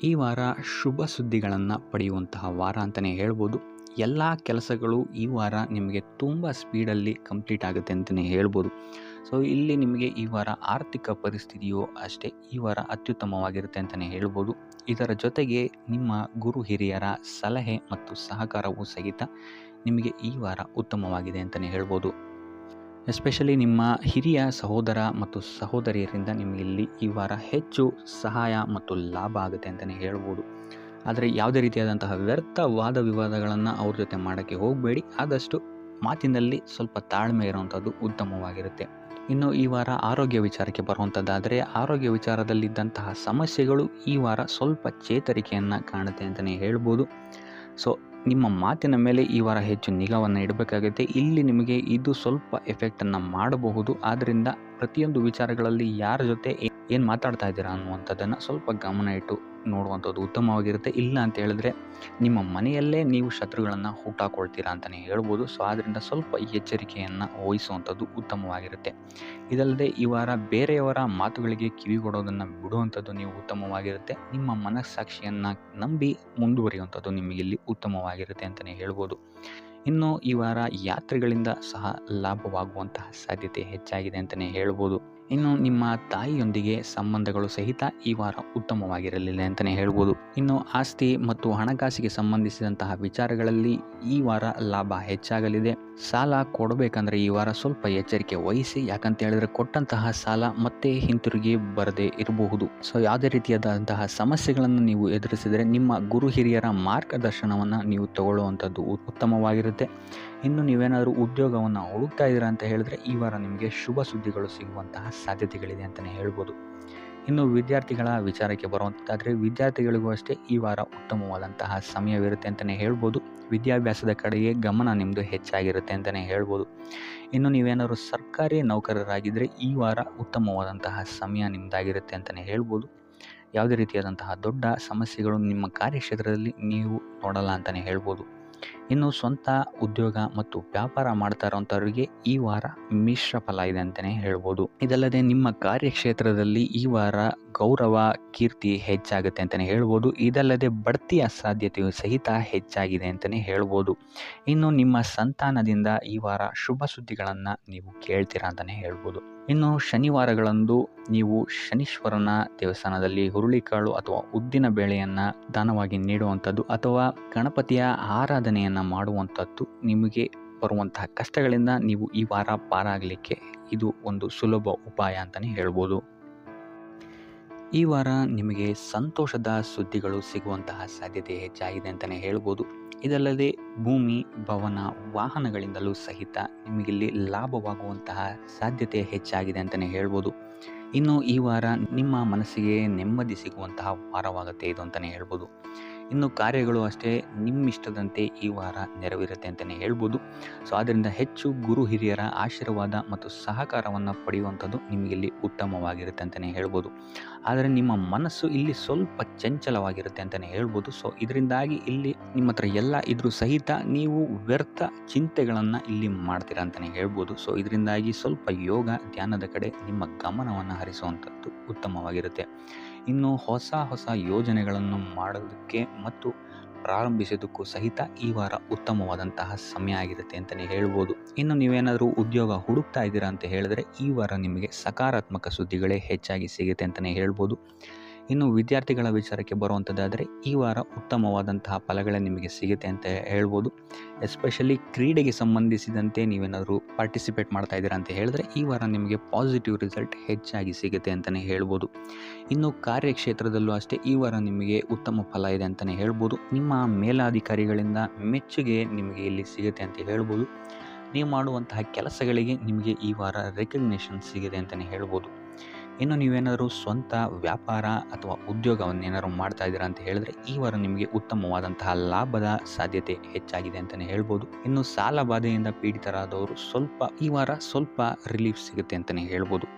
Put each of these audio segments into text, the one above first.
ಈ ವಾರ ಶುಭ ಸುದ್ದಿಗಳನ್ನು ಪಡೆಯುವಂತಹ ವಾರ ಅಂತಲೇ ಹೇಳ್ಬೋದು. ಎಲ್ಲ ಕೆಲಸಗಳು ಈ ವಾರ ನಿಮಗೆ ತುಂಬ ಸ್ಪೀಡಲ್ಲಿ ಕಂಪ್ಲೀಟ್ ಆಗುತ್ತೆ ಅಂತಲೇ ಹೇಳ್ಬೋದು. ಸೊ ಇಲ್ಲಿ ನಿಮಗೆ ಈ ವಾರ ಆರ್ಥಿಕ ಪರಿಸ್ಥಿತಿಯು ಅಷ್ಟೇ ಈ ವಾರ ಅತ್ಯುತ್ತಮವಾಗಿರುತ್ತೆ ಅಂತಲೇ ಹೇಳ್ಬೋದು. ಇದರ ಜೊತೆಗೆ ನಿಮ್ಮ ಗುರು ಹಿರಿಯರ ಸಲಹೆ ಮತ್ತು ಸಹಕಾರವೂ ಸಹಿತ ನಿಮಗೆ ಈ ವಾರ ಉತ್ತಮವಾಗಿದೆ ಅಂತಲೇ ಹೇಳ್ಬೋದು. ಎಸ್ಪೆಷಲಿ ನಿಮ್ಮ ಹಿರಿಯ ಸಹೋದರ ಮತ್ತು ಸಹೋದರಿಯರಿಂದ ನಿಮಗೆ ಇಲ್ಲಿ ಈ ವಾರ ಹೆಚ್ಚು ಸಹಾಯ ಮತ್ತು ಲಾಭ ಆಗುತ್ತೆ ಅಂತಲೇ ಹೇಳ್ಬೋದು. ಆದರೆ ಯಾವುದೇ ರೀತಿಯಾದಂತಹ ವ್ಯರ್ಥ ವಾದ ವಿವಾದಗಳನ್ನು ಅವ್ರ ಜೊತೆ ಮಾಡೋಕ್ಕೆ ಹೋಗಬೇಡಿ. ಆದಷ್ಟು ಮಾತಿನಲ್ಲಿ ಸ್ವಲ್ಪ ತಾಳ್ಮೆ ಇರುವಂಥದ್ದು ಉತ್ತಮವಾಗಿರುತ್ತೆ. ಇನ್ನು ಈ ವಾರ ಆರೋಗ್ಯ ವಿಚಾರಕ್ಕೆ ಬರುವಂಥದ್ದಾದರೆ ಆರೋಗ್ಯ ವಿಚಾರದಲ್ಲಿದ್ದಂತಹ ಸಮಸ್ಯೆಗಳು ಈ ವಾರ ಸ್ವಲ್ಪ ಚೇತರಿಕೆಯನ್ನು ಕಾಣುತ್ತೆ ಅಂತಲೇ ಹೇಳ್ಬೋದು. ಸೊ ನಿಮ್ಮ ಮಾತಿನ ಮೇಲೆ ಈ ವಾರ ಹೆಚ್ಚು ನಿಗಾವನ್ನು ಇಡಬೇಕಾಗುತ್ತೆ. ಇಲ್ಲಿ ನಿಮಗೆ ಇದು ಸ್ವಲ್ಪ ಎಫೆಕ್ಟನ್ನು ಮಾಡಬಹುದು. ಆದ್ದರಿಂದ ಪ್ರತಿಯೊಂದು ವಿಚಾರಗಳಲ್ಲಿ ಯಾರ ಜೊತೆ ಏನು ಮಾತಾಡ್ತಾ ಇದ್ದೀರಾ ಅನ್ನುವಂಥದ್ದನ್ನು ಸ್ವಲ್ಪ ಗಮನ ಇಟ್ಟು ನೋಡುವಂಥದ್ದು ಉತ್ತಮವಾಗಿರುತ್ತೆ. ಇಲ್ಲ ಅಂತ ಹೇಳಿದ್ರೆ ನಿಮ್ಮ ಮನೆಯಲ್ಲೇ ನೀವು ಶತ್ರುಗಳನ್ನು ಹುಟ್ಟಾಕೊಳ್ತೀರಾ ಅಂತಲೇ ಹೇಳ್ಬೋದು. ಸೊ ಆದ್ದರಿಂದ ಸ್ವಲ್ಪ ಎಚ್ಚರಿಕೆಯನ್ನು ವಹಿಸುವಂಥದ್ದು ಉತ್ತಮವಾಗಿರುತ್ತೆ. ಇದಲ್ಲದೆ ಈ ವಾರ ಬೇರೆಯವರ ಮಾತುಗಳಿಗೆ ಕಿವಿಗೊಡೋದನ್ನು ಬಿಡುವಂಥದ್ದು ನೀವು ಉತ್ತಮವಾಗಿರುತ್ತೆ. ನಿಮ್ಮ ಮನಸ್ಸಾಕ್ಷಿಯನ್ನು ನಂಬಿ ಮುಂದುವರಿಯುವಂಥದ್ದು ನಿಮಗಿಲ್ಲಿ ಉತ್ತಮವಾಗಿರುತ್ತೆ ಅಂತಲೇ ಹೇಳ್ಬೋದು. ಇನ್ನು ಈ ವಾರ ಯಾತ್ರೆಗಳಿಂದ ಸಹ ಲಾಭವಾಗುವಂತಹ ಸಾಧ್ಯತೆ ಹೆಚ್ಚಾಗಿದೆ ಅಂತಲೇ ಹೇಳ್ಬೋದು. ಇನ್ನು ನಿಮ್ಮ ತಾಯಿಯೊಂದಿಗೆ ಸಂಬಂಧಗಳು ಸಹಿತ ಈ ವಾರ ಉತ್ತಮವಾಗಿರಲಿಲ್ಲ ಅಂತಲೇ ಹೇಳ್ಬೋದು. ಇನ್ನು ಆಸ್ತಿ ಮತ್ತು ಹಣಕಾಸಿಗೆ ಸಂಬಂಧಿಸಿದಂತಹ ವಿಚಾರಗಳಲ್ಲಿ ಈ ವಾರ ಲಾಭ ಹೆಚ್ಚಾಗಲಿದೆ. ಸಾಲ ಕೊಡಬೇಕಂದ್ರೆ ಈ ವಾರ ಸ್ವಲ್ಪ ಎಚ್ಚರಿಕೆ ವಹಿಸಿ. ಯಾಕಂತ ಹೇಳಿದ್ರೆ ಕೊಟ್ಟಂತಹ ಸಾಲ ಮತ್ತೆ ಹಿಂತಿರುಗಿ ಬರದೇ ಇರಬಹುದು. ಸೊ ಯಾವುದೇ ರೀತಿಯಾದಂತಹ ಸಮಸ್ಯೆಗಳನ್ನು ನೀವು ಎದುರಿಸಿದರೆ ನಿಮ್ಮ ಗುರು ಹಿರಿಯರ ಮಾರ್ಗದರ್ಶನವನ್ನು ನೀವು ತಗೊಳ್ಳುವಂಥದ್ದು ಉತ್ತಮವಾಗಿರುತ್ತೆ. ಇನ್ನು ನೀವೇನಾದರೂ ಉದ್ಯೋಗವನ್ನು ಹುಡುಕ್ತಾ ಇದ್ದೀರಾ ಅಂತ ಹೇಳಿದ್ರೆ ಈ ವಾರ ನಿಮಗೆ ಶುಭ ಸುದ್ದಿಗಳು ಸಿಗುವಂತಹ ಸಾಧ್ಯತೆಗಳಿದೆ ಅಂತಲೇ ಹೇಳ್ಬೋದು. ಇನ್ನು ವಿದ್ಯಾರ್ಥಿಗಳ ವಿಚಾರಕ್ಕೆ ಬರುವಂಥದ್ದಾದರೆ ವಿದ್ಯಾರ್ಥಿಗಳಿಗೂ ಅಷ್ಟೇ ಈ ವಾರ ಉತ್ತಮವಾದಂತಹ ಸಮಯವಿರುತ್ತೆ ಅಂತಲೇ ಹೇಳ್ಬೋದು. ವಿದ್ಯಾಭ್ಯಾಸದ ಕಡೆಗೆ ಗಮನ ನಿಮ್ಮದು ಹೆಚ್ಚಾಗಿರುತ್ತೆ ಅಂತಲೇ ಹೇಳ್ಬೋದು. ಇನ್ನು ನೀವೇನಾದರೂ ಸರ್ಕಾರಿ ನೌಕರರಾಗಿದ್ದರೆ ಈ ವಾರ ಉತ್ತಮವಾದಂತಹ ಸಮಯ ನಿಮ್ಮದಾಗಿರುತ್ತೆ ಅಂತಲೇ ಹೇಳ್ಬೋದು. ಯಾವುದೇ ರೀತಿಯಾದಂತಹ ದೊಡ್ಡ ಸಮಸ್ಯೆಗಳು ನಿಮ್ಮ ಕಾರ್ಯಕ್ಷೇತ್ರದಲ್ಲಿ ನೀವು ನೋಡಲ್ಲ ಅಂತಲೇ ಹೇಳ್ಬೋದು. ಇನ್ನು ಸ್ವಂತ ಉದ್ಯೋಗ ಮತ್ತು ವ್ಯಾಪಾರ ಮಾಡ್ತಾ ಇರೋಂಥವ್ರಿಗೆ ಈ ವಾರ ಮಿಶ್ರ ಫಲ ಇದೆ ಅಂತಲೇ ಹೇಳ್ಬೋದು. ಇದಲ್ಲದೆ ನಿಮ್ಮ ಕಾರ್ಯಕ್ಷೇತ್ರದಲ್ಲಿ ಈ ವಾರ ಗೌರವ ಕೀರ್ತಿ ಹೆಚ್ಚಾಗುತ್ತೆ ಅಂತಲೇ ಹೇಳ್ಬೋದು. ಇದಲ್ಲದೆ ಬಡ್ತಿಯ ಸಾಧ್ಯತೆಯು ಸಹಿತ ಹೆಚ್ಚಾಗಿದೆ ಅಂತಲೇ ಹೇಳ್ಬೋದು. ಇನ್ನು ನಿಮ್ಮ ಸಂತಾನದಿಂದ ಈ ವಾರ ಶುಭ ಸುದ್ದಿಗಳನ್ನು ನೀವು ಕೇಳ್ತೀರಾ ಅಂತಲೇ ಹೇಳ್ಬೋದು. ಇನ್ನು ಶನಿವಾರಗಳಂದು ನೀವು ಶನೀಶ್ವರನ ದೇವಸ್ಥಾನದಲ್ಲಿ ಹುರುಳಿಕಾಳು ಅಥವಾ ಉದ್ದಿನ ಬೇಳೆಯನ್ನು ದಾನವಾಗಿ ನೀಡುವಂಥದ್ದು ಅಥವಾ ಗಣಪತಿಯ ಆರಾಧನೆಯನ್ನು ಮಾಡುವಂಥದ್ದು ನಿಮಗೆ ಬರುವಂತಹ ಕಷ್ಟಗಳಿಂದ ನೀವು ಈ ವಾರ ಪಾರಾಗಲಿಕ್ಕೆ ಇದು ಒಂದು ಸುಲಭ ಉಪಾಯ ಅಂತಲೇ ಹೇಳ್ಬೋದು. ಈ ವಾರ ನಿಮಗೆ ಸಂತೋಷದ ಸುದ್ದಿಗಳು ಸಿಗುವಂತಹ ಸಾಧ್ಯತೆ ಹೆಚ್ಚಾಗಿದೆ ಅಂತಲೇ ಹೇಳ್ಬೋದು. ಇದಲ್ಲದೆ ಭೂಮಿ, ಭವನ, ವಾಹನಗಳಿಂದಲೂ ಸಹಿತ ನಿಮಗಿಲ್ಲಿ ಲಾಭವಾಗುವಂತಹ ಸಾಧ್ಯತೆ ಹೆಚ್ಚಾಗಿದೆ ಅಂತಲೇ ಹೇಳ್ಬೋದು. ಇನ್ನು ಈ ವಾರ ನಿಮ್ಮ ಮನಸ್ಸಿಗೆ ನೆಮ್ಮದಿ ಸಿಗುವಂತಹ ವಾರವಾಗುತ್ತೆ ಇದು ಅಂತಲೇ ಹೇಳ್ಬೋದು. ಇನ್ನು ಕಾರ್ಯಗಳು ಅಷ್ಟೇ ನಿಮ್ಮಿಷ್ಟದಂತೆ ಈ ವಾರ ನೆರವೇರುತ್ತೆ ಅಂತಲೇ ಹೇಳ್ಬೋದು. ಸೊ ಆದ್ದರಿಂದ ಹೆಚ್ಚು ಗುರು ಹಿರಿಯರ ಆಶೀರ್ವಾದ ಮತ್ತು ಸಹಕಾರವನ್ನು ಪಡೆಯುವಂಥದ್ದು ನಿಮಗಿಲ್ಲಿ ಉತ್ತಮವಾಗಿರುತ್ತೆ ಅಂತಲೇ ಹೇಳ್ಬೋದು. ಆದರೆ ನಿಮ್ಮ ಮನಸ್ಸು ಇಲ್ಲಿ ಸ್ವಲ್ಪ ಚಂಚಲವಾಗಿರುತ್ತೆ ಅಂತಲೇ ಹೇಳ್ಬೋದು. ಸೊ ಇದರಿಂದಾಗಿ ಇಲ್ಲಿ ನಿಮ್ಮ ಹತ್ರ ಎಲ್ಲ ಇದ್ರೂ ಸಹಿತ ನೀವು ವ್ಯರ್ಥ ಚಿಂತೆಗಳನ್ನು ಇಲ್ಲಿ ಮಾಡ್ತೀರಾ ಅಂತಲೇ ಹೇಳ್ಬೋದು. ಸೊ ಇದರಿಂದಾಗಿ ಸ್ವಲ್ಪ ಯೋಗ ಧ್ಯಾನದ ಕಡೆ ನಿಮ್ಮ ಗಮನವನ್ನು ಹರಿಸುವಂಥದ್ದು ಉತ್ತಮವಾಗಿರುತ್ತೆ. ಇನ್ನು ಹೊಸ ಯೋಜನೆಗಳನ್ನು ಮಾಡೋದಕ್ಕೆ ಮತ್ತು ಪ್ರಾರಂಭಿಸೋದಕ್ಕೂ ಸಹಿತ ಈ ವಾರ ಉತ್ತಮವಾದಂತಹ ಸಮಯ ಆಗಿರುತ್ತೆ ಅಂತಲೇ ಹೇಳ್ಬೋದು. ಇನ್ನು ನೀವೇನಾದರೂ ಉದ್ಯೋಗ ಹುಡುಕ್ತಾ ಇದ್ದೀರಾ ಅಂತ ಹೇಳಿದ್ರೆ ಈ ವಾರ ನಿಮಗೆ ಸಕಾರಾತ್ಮಕ ಸುದ್ದಿಗಳೇ ಹೆಚ್ಚಾಗಿ ಸಿಗುತ್ತೆ ಅಂತಲೇ ಹೇಳ್ಬೋದು. ಇನ್ನು ವಿದ್ಯಾರ್ಥಿಗಳ ವಿಚಾರಕ್ಕೆ ಬರುವಂಥದ್ದಾದರೆ ಈ ವಾರ ಉತ್ತಮವಾದಂತಹ ಫಲಗಳೇ ನಿಮಗೆ ಸಿಗುತ್ತೆ ಅಂತ ಹೇಳ್ಬೋದು. ಎಸ್ಪೆಷಲಿ ಕ್ರೀಡೆಗೆ ಸಂಬಂಧಿಸಿದಂತೆ ನೀವೇನಾದರೂ ಪಾರ್ಟಿಸಿಪೇಟ್ ಮಾಡ್ತಾ ಇದ್ದೀರಾ ಅಂತ ಹೇಳಿದ್ರೆ ಈ ವಾರ ನಿಮಗೆ ಪಾಸಿಟಿವ್ ರಿಸಲ್ಟ್ ಹೆಚ್ಚಾಗಿ ಸಿಗುತ್ತೆ ಅಂತಲೇ ಹೇಳ್ಬೋದು. ಇನ್ನು ಕಾರ್ಯಕ್ಷೇತ್ರದಲ್ಲೂ ಅಷ್ಟೇ ಈ ವಾರ ನಿಮಗೆ ಉತ್ತಮ ಫಲ ಇದೆ ಅಂತಲೇ ಹೇಳ್ಬೋದು. ನಿಮ್ಮ ಮೇಲಾಧಿಕಾರಿಗಳಿಂದ ಮೆಚ್ಚುಗೆ ನಿಮಗೆ ಇಲ್ಲಿ ಸಿಗುತ್ತೆ ಅಂತ ಹೇಳ್ಬೋದು. ನೀವು ಮಾಡುವಂತಹ ಕೆಲಸಗಳಿಗೆ ನಿಮಗೆ ಈ ವಾರ ರೆಕಗ್ನೇಷನ್ ಸಿಗಿದೆ ಅಂತಲೇ ಹೇಳ್ಬೋದು. ಇನ್ನು ನೀವೇನಾದರೂ ಸ್ವಂತ ವ್ಯಾಪಾರ ಅಥವಾ ಉದ್ಯೋಗವನ್ನೇನಾದ್ರು ಮಾಡ್ತಾ ಇದ್ದೀರಾ ಅಂತ ಹೇಳಿದ್ರೆ ಈ ವಾರ ನಿಮಗೆ ಉತ್ತಮವಾದಂತಹ ಲಾಭದ ಸಾಧ್ಯತೆ ಹೆಚ್ಚಾಗಿದೆ ಅಂತಲೇ ಹೇಳ್ಬೋದು. ಇನ್ನು ಸಾಲ ಬಾಧೆಯಿಂದ ಪೀಡಿತರಾದವರು ಈ ವಾರ ಸ್ವಲ್ಪ ರಿಲೀಫ್ ಸಿಗುತ್ತೆ ಅಂತಲೇ ಹೇಳ್ಬೋದು.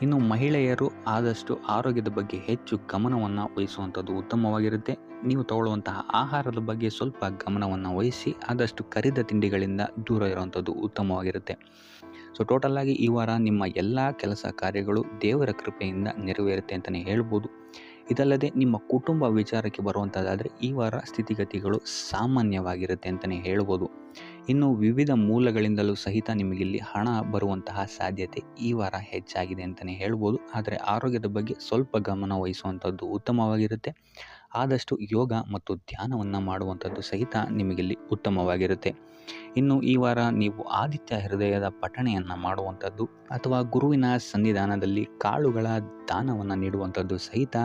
ಇನ್ನು ಮಹಿಳೆಯರು ಆದಷ್ಟು ಆರೋಗ್ಯದ ಬಗ್ಗೆ ಹೆಚ್ಚು ಗಮನವನ್ನು ವಹಿಸುವಂಥದ್ದು ಉತ್ತಮವಾಗಿರುತ್ತೆ. ನೀವು ತಗೊಳ್ಳುವಂತಹ ಆಹಾರದ ಬಗ್ಗೆ ಸ್ವಲ್ಪ ಗಮನವನ್ನು ವಹಿಸಿ ಆದಷ್ಟು ಕರಿದ ತಿಂಡಿಗಳಿಂದ ದೂರ ಇರುವಂಥದ್ದು ಉತ್ತಮವಾಗಿರುತ್ತೆ. ಸೊ ಟೋಟಲ್ ಆಗಿ ಈ ವಾರ ನಿಮ್ಮ ಎಲ್ಲ ಕೆಲಸ ಕಾರ್ಯಗಳು ದೇವರ ಕೃಪೆಯಿಂದ ನೆರವೇರುತ್ತೆ ಅಂತಲೇ ಹೇಳ್ಬೋದು. ಇದಲ್ಲದೆ ನಿಮ್ಮ ಕುಟುಂಬ ವಿಚಾರಕ್ಕೆ ಬರುವಂಥದ್ದಾದರೆ ಈ ವಾರ ಸ್ಥಿತಿಗತಿಗಳು ಸಾಮಾನ್ಯವಾಗಿರುತ್ತೆ ಅಂತಲೇ ಹೇಳ್ಬೋದು. ಇನ್ನು ವಿವಿಧ ಮೂಲಗಳಿಂದಲೂ ಸಹಿತ ನಿಮಗಿಲ್ಲಿ ಹಣ ಬರುವಂತಹ ಸಾಧ್ಯತೆ ಈ ವಾರ ಹೆಚ್ಚಾಗಿದೆ ಅಂತಲೇ ಹೇಳ್ಬೋದು. ಆದರೆ ಆರೋಗ್ಯದ ಬಗ್ಗೆ ಸ್ವಲ್ಪ ಗಮನ ವಹಿಸುವಂಥದ್ದು ಉತ್ತಮವಾಗಿರುತ್ತೆ. ಆದಷ್ಟು ಯೋಗ ಮತ್ತು ಧ್ಯಾನವನ್ನು ಮಾಡುವಂಥದ್ದು ಸಹಿತ ನಿಮಗಿಲ್ಲಿ ಉತ್ತಮವಾಗಿರುತ್ತೆ. ಇನ್ನು ಈ ವಾರ ನೀವು ಆದಿತ್ಯ ಹೃದಯದ ಪಠಣೆಯನ್ನು ಮಾಡುವಂಥದ್ದು ಅಥವಾ ಗುರುವಿನ ಸನ್ನಿಧಾನದಲ್ಲಿ ಕಾಳುಗಳ ದಾನವನ್ನು ನೀಡುವಂಥದ್ದು ಸಹಿತ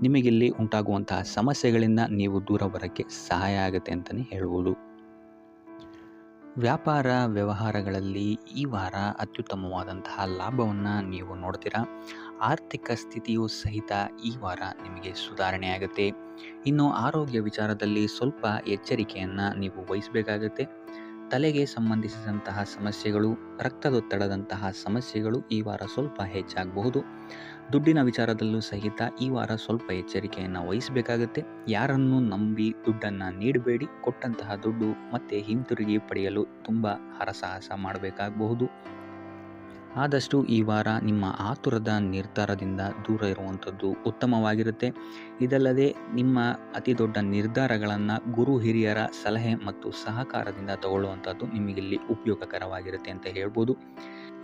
ನಿಮಗಿಲ್ಲಿ ಉಂಟಾಗುವಂತಹ ಸಮಸ್ಯೆಗಳಿಂದ ನೀವು ದೂರ ಬರೋಕ್ಕೆ ಸಹಾಯ ಆಗುತ್ತೆ ಅಂತಲೇ ಹೇಳ್ಬೋದು. ವ್ಯಾಪಾರ ವ್ಯವಹಾರಗಳಲ್ಲಿ ಈ ವಾರ ಅತ್ಯುತ್ತಮವಾದಂತಹ ಲಾಭವನ್ನು ನೀವು ನೋಡ್ತೀರಾ. ಆರ್ಥಿಕ ಸ್ಥಿತಿಯೂ ಸಹಿತ ಈ ವಾರ ನಿಮಗೆ ಸುಧಾರಣೆ ಆಗುತ್ತೆ. ಇನ್ನು ಆರೋಗ್ಯ ವಿಚಾರದಲ್ಲಿ ಸ್ವಲ್ಪ ಎಚ್ಚರಿಕೆಯನ್ನು ನೀವು ವಹಿಸಬೇಕಾಗತ್ತೆ. ತಲೆಗೆ ಸಂಬಂಧಿಸಿದಂತಹ ಸಮಸ್ಯೆಗಳು, ರಕ್ತದೊತ್ತಡದಂತಹ ಸಮಸ್ಯೆಗಳು ಈ ವಾರ ಸ್ವಲ್ಪ ಹೆಚ್ಚಾಗಬಹುದು. ದುಡ್ಡಿನ ವಿಚಾರದಲ್ಲೂ ಸಹಿತ ಈ ವಾರ ಸ್ವಲ್ಪ ಎಚ್ಚರಿಕೆಯನ್ನು ವಹಿಸಬೇಕಾಗುತ್ತೆ. ಯಾರನ್ನು ನಂಬಿ ದುಡ್ಡನ್ನು ನೀಡಬೇಡಿ. ಕೊಟ್ಟಂತಹ ದುಡ್ಡು ಮತ್ತೆ ಹಿಂತಿರುಗಿ ಪಡೆಯಲು ತುಂಬ ಹರಸಾಹಸ ಮಾಡಬೇಕಾಗಬಹುದು. ಆದಷ್ಟು ಈ ವಾರ ನಿಮ್ಮ ಆತುರದ ನಿರ್ಧಾರದಿಂದ ದೂರ ಇರುವಂಥದ್ದು ಉತ್ತಮವಾಗಿರುತ್ತೆ. ಇದಲ್ಲದೆ ನಿಮ್ಮ ಅತಿ ದೊಡ್ಡ ನಿರ್ಧಾರಗಳನ್ನು ಗುರು ಹಿರಿಯರ ಸಲಹೆ ಮತ್ತು ಸಹಕಾರದಿಂದ ತಗೊಳ್ಳುವಂಥದ್ದು ನಿಮಗಿಲ್ಲಿ ಉಪಯೋಗಕರವಾಗಿರುತ್ತೆ ಅಂತ ಹೇಳ್ಬೋದು.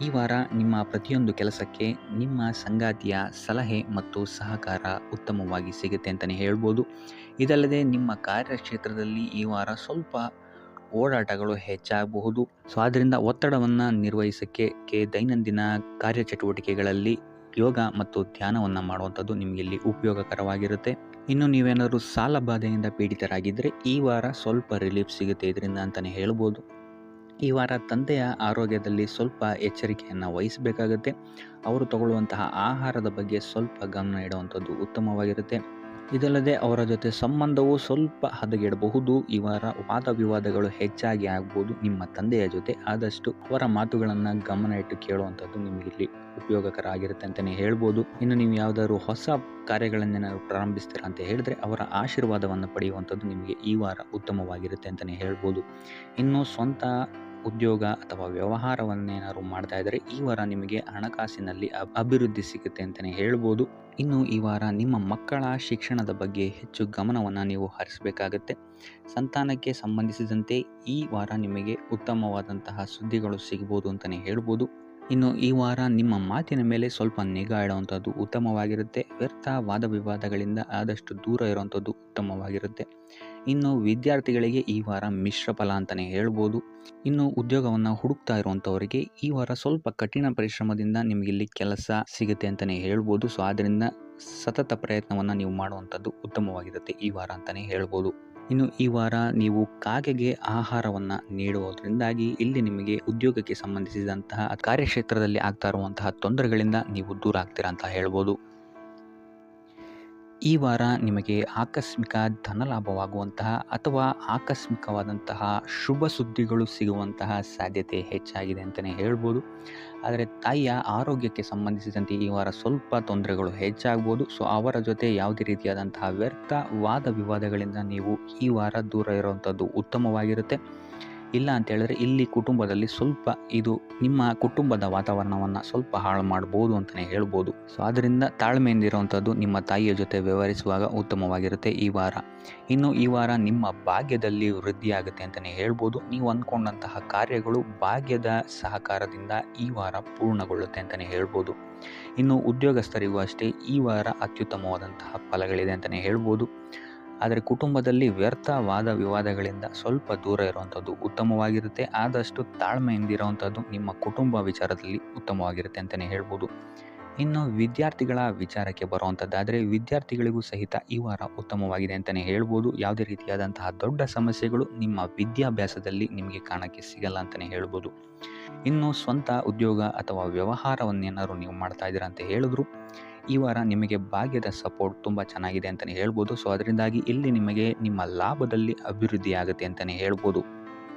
ಈ ವಾರ ನಿಮ್ಮ ಪ್ರತಿಯೊಂದು ಕೆಲಸಕ್ಕೆ ನಿಮ್ಮ ಸಂಗಾತಿಯ ಸಲಹೆ ಮತ್ತು ಸಹಕಾರ ಉತ್ತಮವಾಗಿ ಸಿಗುತ್ತೆ ಅಂತಲೇ ಹೇಳ್ಬೋದು. ಇದಲ್ಲದೆ ನಿಮ್ಮ ಕಾರ್ಯಕ್ಷೇತ್ರದಲ್ಲಿ ಈ ವಾರ ಸ್ವಲ್ಪ ಓಡಾಟಗಳು ಹೆಚ್ಚಾಗಬಹುದು. ಸೊ ಆದ್ದರಿಂದ ಒತ್ತಡವನ್ನು ನಿರ್ವಹಿಸೋಕ್ಕೆ ದೈನಂದಿನ ಕಾರ್ಯಚಟುವಟಿಕೆಗಳಲ್ಲಿ ಯೋಗ ಮತ್ತು ಧ್ಯಾನವನ್ನು ಮಾಡುವಂಥದ್ದು ನಿಮಗಿಲ್ಲಿ ಉಪಯೋಗಕರವಾಗಿರುತ್ತೆ. ಇನ್ನು ನೀವೇನಾದರೂ ಸಾಲ ಬಾಧೆಯಿಂದ ಪೀಡಿತರಾಗಿದ್ದರೆ ಈ ವಾರ ಸ್ವಲ್ಪ ರಿಲೀಫ್ ಸಿಗುತ್ತೆ ಇದರಿಂದ ಅಂತಲೇ ಹೇಳ್ಬೋದು. ಈ ವಾರ ತಂದೆಯ ಆರೋಗ್ಯದಲ್ಲಿ ಸ್ವಲ್ಪ ಎಚ್ಚರಿಕೆಯನ್ನು ವಹಿಸಬೇಕಾಗತ್ತೆ. ಅವರು ತಗೊಳ್ಳುವಂತಹ ಆಹಾರದ ಬಗ್ಗೆ ಸ್ವಲ್ಪ ಗಮನ ಇಡುವಂಥದ್ದು ಉತ್ತಮವಾಗಿರುತ್ತೆ. ಇದಲ್ಲದೆ ಅವರ ಜೊತೆ ಸಂಬಂಧವು ಸ್ವಲ್ಪ ಹದಗೆಡಬಹುದು. ಈ ವಾರ ವಾದ ವಿವಾದಗಳು ಹೆಚ್ಚಾಗಿ ಆಗ್ಬೋದು ನಿಮ್ಮ ತಂದೆಯ ಜೊತೆ. ಆದಷ್ಟು ಅವರ ಮಾತುಗಳನ್ನು ಗಮನ ಇಟ್ಟು ಕೇಳುವಂಥದ್ದು ನಿಮಗಿಲ್ಲಿ ಉಪಯೋಗಕರ ಆಗಿರುತ್ತೆ ಅಂತಲೇ ಹೇಳ್ಬೋದು. ಇನ್ನು ನೀವು ಯಾವುದಾದ್ರು ಹೊಸ ಕಾರ್ಯಗಳನ್ನೇನಾದ್ರು ಪ್ರಾರಂಭಿಸ್ತೀರಾ ಅಂತ ಹೇಳಿದ್ರೆ ಅವರ ಆಶೀರ್ವಾದವನ್ನು ಪಡೆಯುವಂಥದ್ದು ನಿಮಗೆ ಈ ವಾರ ಉತ್ತಮವಾಗಿರುತ್ತೆ ಅಂತಲೇ ಹೇಳ್ಬೋದು. ಇನ್ನು ಸ್ವಂತ ಉದ್ಯೋಗ ಅಥವಾ ವ್ಯವಹಾರವನ್ನೇನಾದ್ರು ಮಾಡ್ತಾ ಇದ್ದರೆ ಈ ವಾರ ನಿಮಗೆ ಹಣಕಾಸಿನಲ್ಲಿ ಅಭಿವೃದ್ಧಿ ಸಿಗುತ್ತೆ ಅಂತಲೇ ಹೇಳ್ಬೋದು. ಇನ್ನು ಈ ವಾರ ನಿಮ್ಮ ಮಕ್ಕಳ ಶಿಕ್ಷಣದ ಬಗ್ಗೆ ಹೆಚ್ಚು ಗಮನವನ್ನು ನೀವು ಹರಿಸಬೇಕಾಗತ್ತೆ. ಸಂತಾನಕ್ಕೆ ಸಂಬಂಧಿಸಿದಂತೆ ಈ ವಾರ ನಿಮಗೆ ಉತ್ತಮವಾದಂತಹ ಸುದ್ದಿಗಳು ಸಿಗ್ಬೋದು ಅಂತಲೇ ಹೇಳ್ಬೋದು. ಇನ್ನು ಈ ವಾರ ನಿಮ್ಮ ಮಾತಿನ ಮೇಲೆ ಸ್ವಲ್ಪ ನಿಗಾ ಇಡುವಂಥದ್ದು ಉತ್ತಮವಾಗಿರುತ್ತೆ. ವ್ಯರ್ಥ ವಾದ ವಿವಾದಗಳಿಂದ ಆದಷ್ಟು ದೂರ ಇರುವಂಥದ್ದು ಉತ್ತಮವಾಗಿರುತ್ತೆ. ಇನ್ನು ವಿದ್ಯಾರ್ಥಿಗಳಿಗೆ ಈ ವಾರ ಮಿಶ್ರ ಫಲ ಅಂತಲೇ ಹೇಳ್ಬೋದು. ಇನ್ನು ಉದ್ಯೋಗವನ್ನು ಹುಡುಕ್ತಾ ಇರುವಂಥವರಿಗೆ ಈ ವಾರ ಸ್ವಲ್ಪ ಕಠಿಣ ಪರಿಶ್ರಮದಿಂದ ನಿಮಗಿಲ್ಲಿ ಕೆಲಸ ಸಿಗುತ್ತೆ ಅಂತಲೇ ಹೇಳ್ಬೋದು. ಸೊ ಆದ್ದರಿಂದ ಸತತ ಪ್ರಯತ್ನವನ್ನು ನೀವು ಮಾಡುವಂಥದ್ದು ಉತ್ತಮವಾಗಿರುತ್ತೆ ಈ ವಾರ ಅಂತಲೇ ಹೇಳ್ಬೋದು. ಇನ್ನು ಈ ವಾರ ನೀವು ಕಾಗೆಗೆ ಆಹಾರವನ್ನು ನೀಡುವುದರಿಂದಾಗಿ ಇಲ್ಲಿ ನಿಮಗೆ ಉದ್ಯೋಗಕ್ಕೆ ಸಂಬಂಧಿಸಿದಂತಹ ಕಾರ್ಯಕ್ಷೇತ್ರದಲ್ಲಿ ಆಗ್ತಾ ಇರುವಂತಹ ತೊಂದರೆಗಳಿಂದ ನೀವು ದೂರ ಆಗ್ತೀರಾ ಅಂತ ಹೇಳ್ಬೋದು. ಈ ವಾರ ನಿಮಗೆ ಆಕಸ್ಮಿಕ ಧನಲಾಭವಾಗುವಂತಹ ಅಥವಾ ಆಕಸ್ಮಿಕವಾದಂತಹ ಶುಭ ಸುದ್ದಿಗಳು ಸಿಗುವಂತಹ ಸಾಧ್ಯತೆ ಹೆಚ್ಚಾಗಿದೆ ಅಂತಲೇ ಹೇಳ್ಬೋದು. ಆದರೆ ತಾಯಿಯ ಆರೋಗ್ಯಕ್ಕೆ ಸಂಬಂಧಿಸಿದಂತೆ ಈ ವಾರ ಸ್ವಲ್ಪ ತೊಂದರೆಗಳು ಹೆಚ್ಚಾಗ್ಬೋದು. ಸೊ ಅವರ ಜೊತೆ ಯಾವುದೇ ರೀತಿಯಾದಂತಹ ವ್ಯರ್ಥ ವಾದ ವಿವಾದಗಳಿಂದ ನೀವು ಈ ವಾರ ದೂರ ಇರುವಂಥದ್ದು ಉತ್ತಮವಾಗಿರುತ್ತೆ. ಇಲ್ಲ ಅಂತ ಹೇಳಿದ್ರೆ ಇಲ್ಲಿ ಕುಟುಂಬದಲ್ಲಿ ಸ್ವಲ್ಪ ಇದು ನಿಮ್ಮ ಕುಟುಂಬದ ವಾತಾವರಣವನ್ನು ಸ್ವಲ್ಪ ಹಾಳು ಮಾಡ್ಬೋದು ಅಂತಲೇ ಹೇಳ್ಬೋದು. ಸೊ ಆದ್ದರಿಂದ ತಾಳ್ಮೆಯಿಂದ ಇರುವಂಥದ್ದು ನಿಮ್ಮ ತಾಯಿಯ ಜೊತೆ ವ್ಯವಹರಿಸುವಾಗ ಉತ್ತಮವಾಗಿರುತ್ತೆ ಈ ವಾರ. ಇನ್ನು ಈ ವಾರ ನಿಮ್ಮ ಭಾಗ್ಯದಲ್ಲಿ ವೃದ್ಧಿಯಾಗುತ್ತೆ ಅಂತಲೇ ಹೇಳ್ಬೋದು. ನೀವು ಅಂದ್ಕೊಂಡಂತಹ ಕಾರ್ಯಗಳು ಭಾಗ್ಯದ ಸಹಕಾರದಿಂದ ಈ ವಾರ ಪೂರ್ಣಗೊಳ್ಳುತ್ತೆ ಅಂತಲೇ ಹೇಳ್ಬೋದು. ಇನ್ನು ಉದ್ಯೋಗಸ್ಥರಿಗೂ ಅಷ್ಟೇ ಈ ವಾರ ಅತ್ಯುತ್ತಮವಾದಂತಹ ಫಲಗಳಿದೆ ಅಂತಲೇ ಹೇಳ್ಬೋದು. ಆದರೆ ಕುಟುಂಬದಲ್ಲಿ ವ್ಯರ್ಥ ವಾದ ವಿವಾದಗಳಿಂದ ಸ್ವಲ್ಪ ದೂರ ಇರುವಂಥದ್ದು ಉತ್ತಮವಾಗಿರುತ್ತೆ. ಆದಷ್ಟು ತಾಳ್ಮೆಯಿಂದ ಇರುವಂಥದ್ದು ನಿಮ್ಮ ಕುಟುಂಬ ವಿಚಾರದಲ್ಲಿ ಉತ್ತಮವಾಗಿರುತ್ತೆ ಅಂತಲೇ ಹೇಳ್ಬೋದು. ಇನ್ನು ವಿದ್ಯಾರ್ಥಿಗಳ ವಿಚಾರಕ್ಕೆ ಬರುವಂಥದ್ದಾದರೆ ವಿದ್ಯಾರ್ಥಿಗಳಿಗೂ ಸಹಿತ ಈ ವಾರ ಉತ್ತಮವಾಗಿದೆ ಅಂತಲೇ ಹೇಳ್ಬೋದು. ಯಾವುದೇ ರೀತಿಯಾದಂತಹ ದೊಡ್ಡ ಸಮಸ್ಯೆಗಳು ನಿಮ್ಮ ವಿದ್ಯಾಭ್ಯಾಸದಲ್ಲಿ ನಿಮಗೆ ಕಾಣಕ್ಕೆ ಸಿಗಲ್ಲ ಅಂತಲೇ ಹೇಳ್ಬೋದು. ಇನ್ನು ಸ್ವಂತ ಉದ್ಯೋಗ ಅಥವಾ ವ್ಯವಹಾರವನ್ನೇನಾದ್ರು ನೀವು ಮಾಡ್ತಾ ಇದ್ದೀರಾ ಅಂತ ಹೇಳಿದ್ರು ಈ ವಾರ ನಿಮಗೆ ಭಾಗ್ಯದ ಸಪೋರ್ಟ್ ತುಂಬ ಚೆನ್ನಾಗಿದೆ ಅಂತಲೇ ಹೇಳ್ಬೋದು. ಸೊ ಅದರಿಂದಾಗಿ ಇಲ್ಲಿ ನಿಮಗೆ ನಿಮ್ಮ ಲಾಭದಲ್ಲಿ ಅಭಿವೃದ್ಧಿ ಆಗುತ್ತೆ ಅಂತಲೇ ಹೇಳ್ಬೋದು.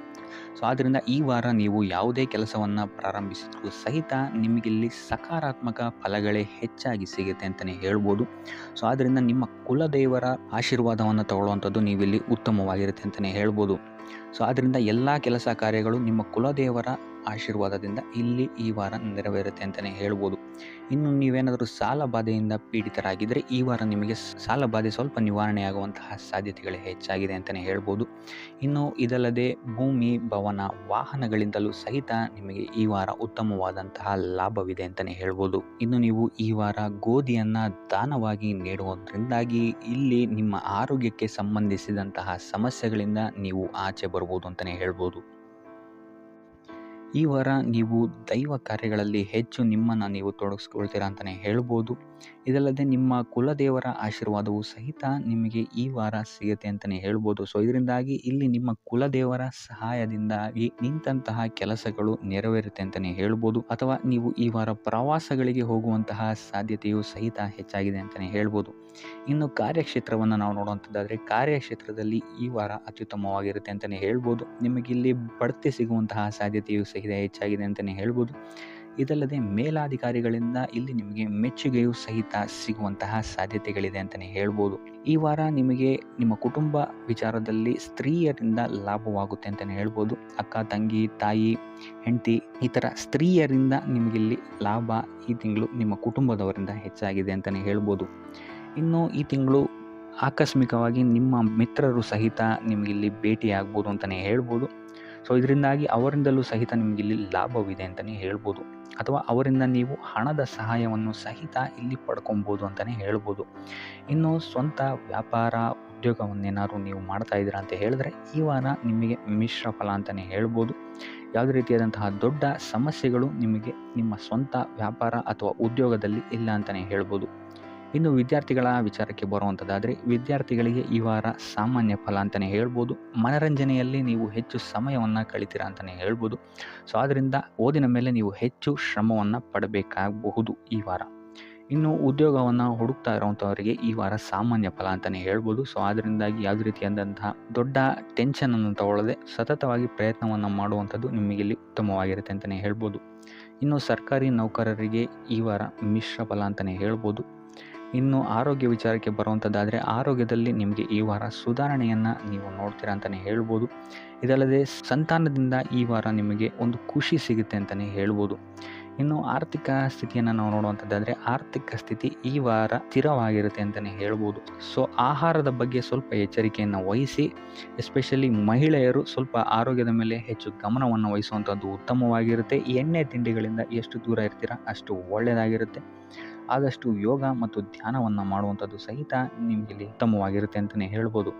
ಸೊ ಆದ್ದರಿಂದ ಈ ವಾರ ನೀವು ಯಾವುದೇ ಕೆಲಸವನ್ನು ಪ್ರಾರಂಭಿಸಿದ್ರೂ ಸಹಿತ ನಿಮಗಿಲ್ಲಿ ಸಕಾರಾತ್ಮಕ ಫಲಗಳೇ ಹೆಚ್ಚಾಗಿ ಸಿಗುತ್ತೆ ಅಂತಲೇ ಹೇಳ್ಬೋದು. ಸೊ ಆದ್ದರಿಂದ ನಿಮ್ಮ ಕುಲದೇವರ ಆಶೀರ್ವಾದವನ್ನು ತಗೊಳ್ಳುವಂಥದ್ದು ನೀವಿಲ್ಲಿ ಉತ್ತಮವಾಗಿರುತ್ತೆ ಅಂತಲೇ ಹೇಳ್ಬೋದು. ಸೊ ಆದ್ದರಿಂದ ಎಲ್ಲ ಕೆಲಸ ಕಾರ್ಯಗಳು ನಿಮ್ಮ ಕುಲದೇವರ ಆಶೀರ್ವಾದದಿಂದ ಇಲ್ಲಿ ಈ ವಾರ ನೆರವೇರುತ್ತೆ ಅಂತಲೇ ಹೇಳ್ಬೋದು. ಇನ್ನು ನೀವೇನಾದರೂ ಸಾಲ ಬಾಧೆಯಿಂದ ಪೀಡಿತರಾಗಿದ್ದರೆ ಈ ವಾರ ನಿಮಗೆ ಸಾಲ ಬಾಧೆ ಸ್ವಲ್ಪ ನಿವಾರಣೆಯಾಗುವಂತಹ ಸಾಧ್ಯತೆಗಳು ಹೆಚ್ಚಾಗಿದೆ ಅಂತಲೇ ಹೇಳ್ಬೋದು. ಇನ್ನು ಇದಲ್ಲದೆ ಭೂಮಿ, ಭವನ, ವಾಹನಗಳಿಂದಲೂ ಸಹಿತ ನಿಮಗೆ ಈ ವಾರ ಉತ್ತಮವಾದಂತಹ ಲಾಭವಿದೆ ಅಂತಲೇ ಹೇಳ್ಬೋದು. ಇನ್ನು ನೀವು ಈ ವಾರ ಗೋಧಿಯನ್ನು ದಾನವಾಗಿ ನೀಡುವುದರಿಂದಾಗಿ ಇಲ್ಲಿ ನಿಮ್ಮ ಆರೋಗ್ಯಕ್ಕೆ ಸಂಬಂಧಿಸಿದಂತಹ ಸಮಸ್ಯೆಗಳಿಂದ ನೀವು ಆಚೆ ಬರ್ಬೋದು ಅಂತಲೇ ಹೇಳ್ಬೋದು. ಈ ವಾರ ನೀವು ದೈವ ಕಾರ್ಯಗಳಲ್ಲಿ ಹೆಚ್ಚು ನಿಮ್ಮನ್ನು ನೀವು ತೊಡಗಿಸ್ಕೊಳ್ತೀರಾ ಅಂತಲೇ ಹೇಳ್ಬೋದು. ಇದಲ್ಲದೆ ನಿಮ್ಮ ಕುಲದೇವರ ಆಶೀರ್ವಾದವು ಸಹಿತ ನಿಮಗೆ ಈ ವಾರ ಸಿಗುತ್ತೆ ಅಂತಲೇ ಹೇಳ್ಬೋದು. ಸೊ ಇದರಿಂದಾಗಿ ಇಲ್ಲಿ ನಿಮ್ಮ ಕುಲದೇವರ ಸಹಾಯದಿಂದಾಗಿ ನಿಂತಹ ಕೆಲಸಗಳು ನೆರವೇರುತ್ತೆ ಅಂತಲೇ ಹೇಳ್ಬೋದು. ಅಥವಾ ನೀವು ಈ ವಾರ ಪ್ರವಾಸಗಳಿಗೆ ಹೋಗುವಂತಹ ಸಾಧ್ಯತೆಯು ಸಹಿತ ಹೆಚ್ಚಾಗಿದೆ ಅಂತಲೇ ಹೇಳ್ಬೋದು. ಇನ್ನು ಕಾರ್ಯಕ್ಷೇತ್ರವನ್ನು ನಾವು ನೋಡುವಂಥದ್ದಾದರೆ ಕಾರ್ಯಕ್ಷೇತ್ರದಲ್ಲಿ ಈ ವಾರ ಅತ್ಯುತ್ತಮವಾಗಿರುತ್ತೆ ಅಂತಲೇ ಹೇಳ್ಬೋದು. ನಿಮಗಿಲ್ಲಿ ಬಡ್ತಿ ಸಿಗುವಂತಹ ಸಾಧ್ಯತೆಯು ಸಹಿತ ಹೆಚ್ಚಾಗಿದೆ ಅಂತಲೇ ಹೇಳ್ಬೋದು. ಇದಲ್ಲದೆ ಮೇಲಾಧಿಕಾರಿಗಳಿಂದ ಇಲ್ಲಿ ನಿಮಗೆ ಮೆಚ್ಚುಗೆಯೂ ಸಹಿತ ಸಿಗುವಂತಹ ಸಾಧ್ಯತೆಗಳಿದೆ ಅಂತಲೇ ಹೇಳ್ಬೋದು. ಈ ವಾರ ನಿಮಗೆ ನಿಮ್ಮ ಕುಟುಂಬ ವಿಚಾರದಲ್ಲಿ ಸ್ತ್ರೀಯರಿಂದ ಲಾಭವಾಗುತ್ತೆ ಅಂತಲೇ ಹೇಳ್ಬೋದು. ಅಕ್ಕ, ತಂಗಿ, ತಾಯಿ, ಹೆಂಡತಿ ಈ ಥರ ಸ್ತ್ರೀಯರಿಂದ ನಿಮಗಿಲ್ಲಿ ಲಾಭ ಈ ತಿಂಗಳು ನಿಮ್ಮ ಕುಟುಂಬದವರಿಂದ ಹೆಚ್ಚಾಗಿದೆ ಅಂತಲೇ ಹೇಳ್ಬೋದು. ಇನ್ನು ಈ ತಿಂಗಳು ಆಕಸ್ಮಿಕವಾಗಿ ನಿಮ್ಮ ಮಿತ್ರರು ಸಹಿತ ನಿಮಗಿಲ್ಲಿ ಭೇಟಿಯಾಗ್ಬೋದು ಅಂತಲೇ ಹೇಳ್ಬೋದು. ಸೊ ಇದರಿಂದಾಗಿ ಅವರಿಂದಲೂ ಸಹಿತ ನಿಮಗಿಲ್ಲಿ ಲಾಭವಿದೆ ಅಂತಲೇ ಹೇಳ್ಬೋದು. ಅಥವಾ ಅವರಿಂದ ನೀವು ಹಣದ ಸಹಾಯವನ್ನು ಸಹಿತ ಇಲ್ಲಿ ಪಡ್ಕೊಬೋದು ಅಂತಲೇ ಹೇಳ್ಬೋದು. ಇನ್ನು ಸ್ವಂತ ವ್ಯಾಪಾರ, ಉದ್ಯೋಗವನ್ನೇನಾದ್ರು ನೀವು ಮಾಡ್ತಾ ಇದ್ದೀರಾ ಅಂತ ಹೇಳಿದ್ರೆ ಈ ವಾರ ನಿಮಗೆ ಮಿಶ್ರ ಫಲ ಅಂತಲೇ ಹೇಳ್ಬೋದು. ಯಾವುದೇ ರೀತಿಯಾದಂತಹ ದೊಡ್ಡ ಸಮಸ್ಯೆಗಳು ನಿಮಗೆ ನಿಮ್ಮ ಸ್ವಂತ ವ್ಯಾಪಾರ ಅಥವಾ ಉದ್ಯೋಗದಲ್ಲಿ ಇಲ್ಲ ಅಂತಲೇ ಹೇಳ್ಬೋದು. ಇನ್ನು ವಿದ್ಯಾರ್ಥಿಗಳ ವಿಚಾರಕ್ಕೆ ಬರುವಂಥದ್ದಾದರೆ ವಿದ್ಯಾರ್ಥಿಗಳಿಗೆ ಈ ವಾರ ಸಾಮಾನ್ಯ ಫಲ ಅಂತಲೇ ಹೇಳ್ಬೋದು. ಮನರಂಜನೆಯಲ್ಲಿ ನೀವು ಹೆಚ್ಚು ಸಮಯವನ್ನು ಕಳಿತೀರಾ ಅಂತಲೇ ಹೇಳ್ಬೋದು. ಸೊ ಆದ್ದರಿಂದ ಓದಿನ ಮೇಲೆ ನೀವು ಹೆಚ್ಚು ಶ್ರಮವನ್ನು ಪಡಬೇಕಾಗಬಹುದು ಈ ವಾರ. ಇನ್ನು ಉದ್ಯೋಗವನ್ನು ಹುಡುಕ್ತಾ ಇರೋವಂಥವರಿಗೆ ಈ ವಾರ ಸಾಮಾನ್ಯ ಫಲ ಅಂತಲೇ ಹೇಳ್ಬೋದು. ಸೊ ಅದರಿಂದಾಗಿ ಯಾವುದೇ ರೀತಿಯಾದಂತಹ ದೊಡ್ಡ ಟೆನ್ಷನನ್ನು ತಗೊಳ್ಳದೆ ಸತತವಾಗಿ ಪ್ರಯತ್ನವನ್ನು ಮಾಡುವಂಥದ್ದು ನಿಮಗಿಲ್ಲಿ ಉತ್ತಮವಾಗಿರುತ್ತೆ ಅಂತಲೇ ಹೇಳ್ಬೋದು. ಇನ್ನು ಸರ್ಕಾರಿ ನೌಕರರಿಗೆ ಈ ವಾರ ಮಿಶ್ರ ಫಲ ಅಂತಲೇ ಹೇಳ್ಬೋದು. ಇನ್ನು ಆರೋಗ್ಯ ವಿಚಾರಕ್ಕೆ ಬರುವಂಥದ್ದಾದರೆ ಆರೋಗ್ಯದಲ್ಲಿ ನಿಮಗೆ ಈ ವಾರ ಸುಧಾರಣೆಯನ್ನು ನೀವು ನೋಡ್ತೀರಾ ಅಂತಲೇ ಹೇಳ್ಬೋದು. ಇದಲ್ಲದೆ ಸಂತಾನದಿಂದ ಈ ವಾರ ನಿಮಗೆ ಒಂದು ಖುಷಿ ಸಿಗುತ್ತೆ ಅಂತಲೇ ಹೇಳ್ಬೋದು. ಇನ್ನು ಆರ್ಥಿಕ ಸ್ಥಿತಿಯನ್ನು ನಾವು ನೋಡುವಂಥದ್ದಾದರೆ ಆರ್ಥಿಕ ಸ್ಥಿತಿ ಈ ವಾರ ಸ್ಥಿರವಾಗಿರುತ್ತೆ ಅಂತಲೇ ಹೇಳ್ಬೋದು. ಸೊ ಆಹಾರದ ಬಗ್ಗೆ ಸ್ವಲ್ಪ ಎಚ್ಚರಿಕೆಯನ್ನು ವಹಿಸಿ, ಎಸ್ಪೆಷಲಿ ಮಹಿಳೆಯರು ಸ್ವಲ್ಪ ಆರೋಗ್ಯದ ಮೇಲೆ ಹೆಚ್ಚು ಗಮನವನ್ನು ವಹಿಸುವಂಥದ್ದು ಉತ್ತಮವಾಗಿರುತ್ತೆ. ಎಣ್ಣೆ ತಿಂಡಿಗಳಿಂದ ಎಷ್ಟು ದೂರ ಇರ್ತೀರಾ ಅಷ್ಟು ಒಳ್ಳೆಯದಾಗಿರುತ್ತೆ. ಆದಷ್ಟು ಯೋಗ ಮತ್ತು ಧ್ಯಾನವನ್ನು ಮಾಡುವಂಥದ್ದು ಸಹಿತ ನಿಮಗಿಲ್ಲಿ ಉತ್ತಮವಾಗಿರುತ್ತೆ ಅಂತಲೇ ಹೇಳ್ಬೋದು.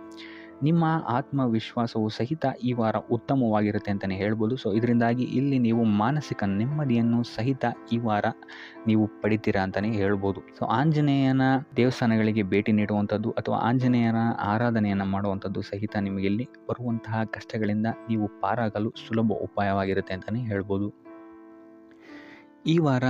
ನಿಮ್ಮ ಆತ್ಮವಿಶ್ವಾಸವು ಸಹಿತ ಈ ವಾರ ಉತ್ತಮವಾಗಿರುತ್ತೆ ಅಂತಲೇ ಹೇಳ್ಬೋದು. ಸೊ ಇದರಿಂದಾಗಿ ಇಲ್ಲಿ ನೀವು ಮಾನಸಿಕ ನೆಮ್ಮದಿಯನ್ನು ಸಹಿತ ಈ ವಾರ ನೀವು ಪಡಿತೀರಾ ಅಂತಲೇ ಹೇಳ್ಬೋದು. ಸೊ ಆಂಜನೇಯನ ದೇವಸ್ಥಾನಗಳಿಗೆ ಭೇಟಿ ನೀಡುವಂಥದ್ದು ಅಥವಾ ಆಂಜನೇಯನ ಆರಾಧನೆಯನ್ನು ಮಾಡುವಂಥದ್ದು ಸಹಿತ ನಿಮಗಿಲ್ಲಿ ಬರುವಂತಹ ಕಷ್ಟಗಳಿಂದ ನೀವು ಪಾರಾಗಲು ಸುಲಭ ಉಪಾಯವಾಗಿರುತ್ತೆ ಅಂತಲೇ ಹೇಳ್ಬೋದು. ಈ ವಾರ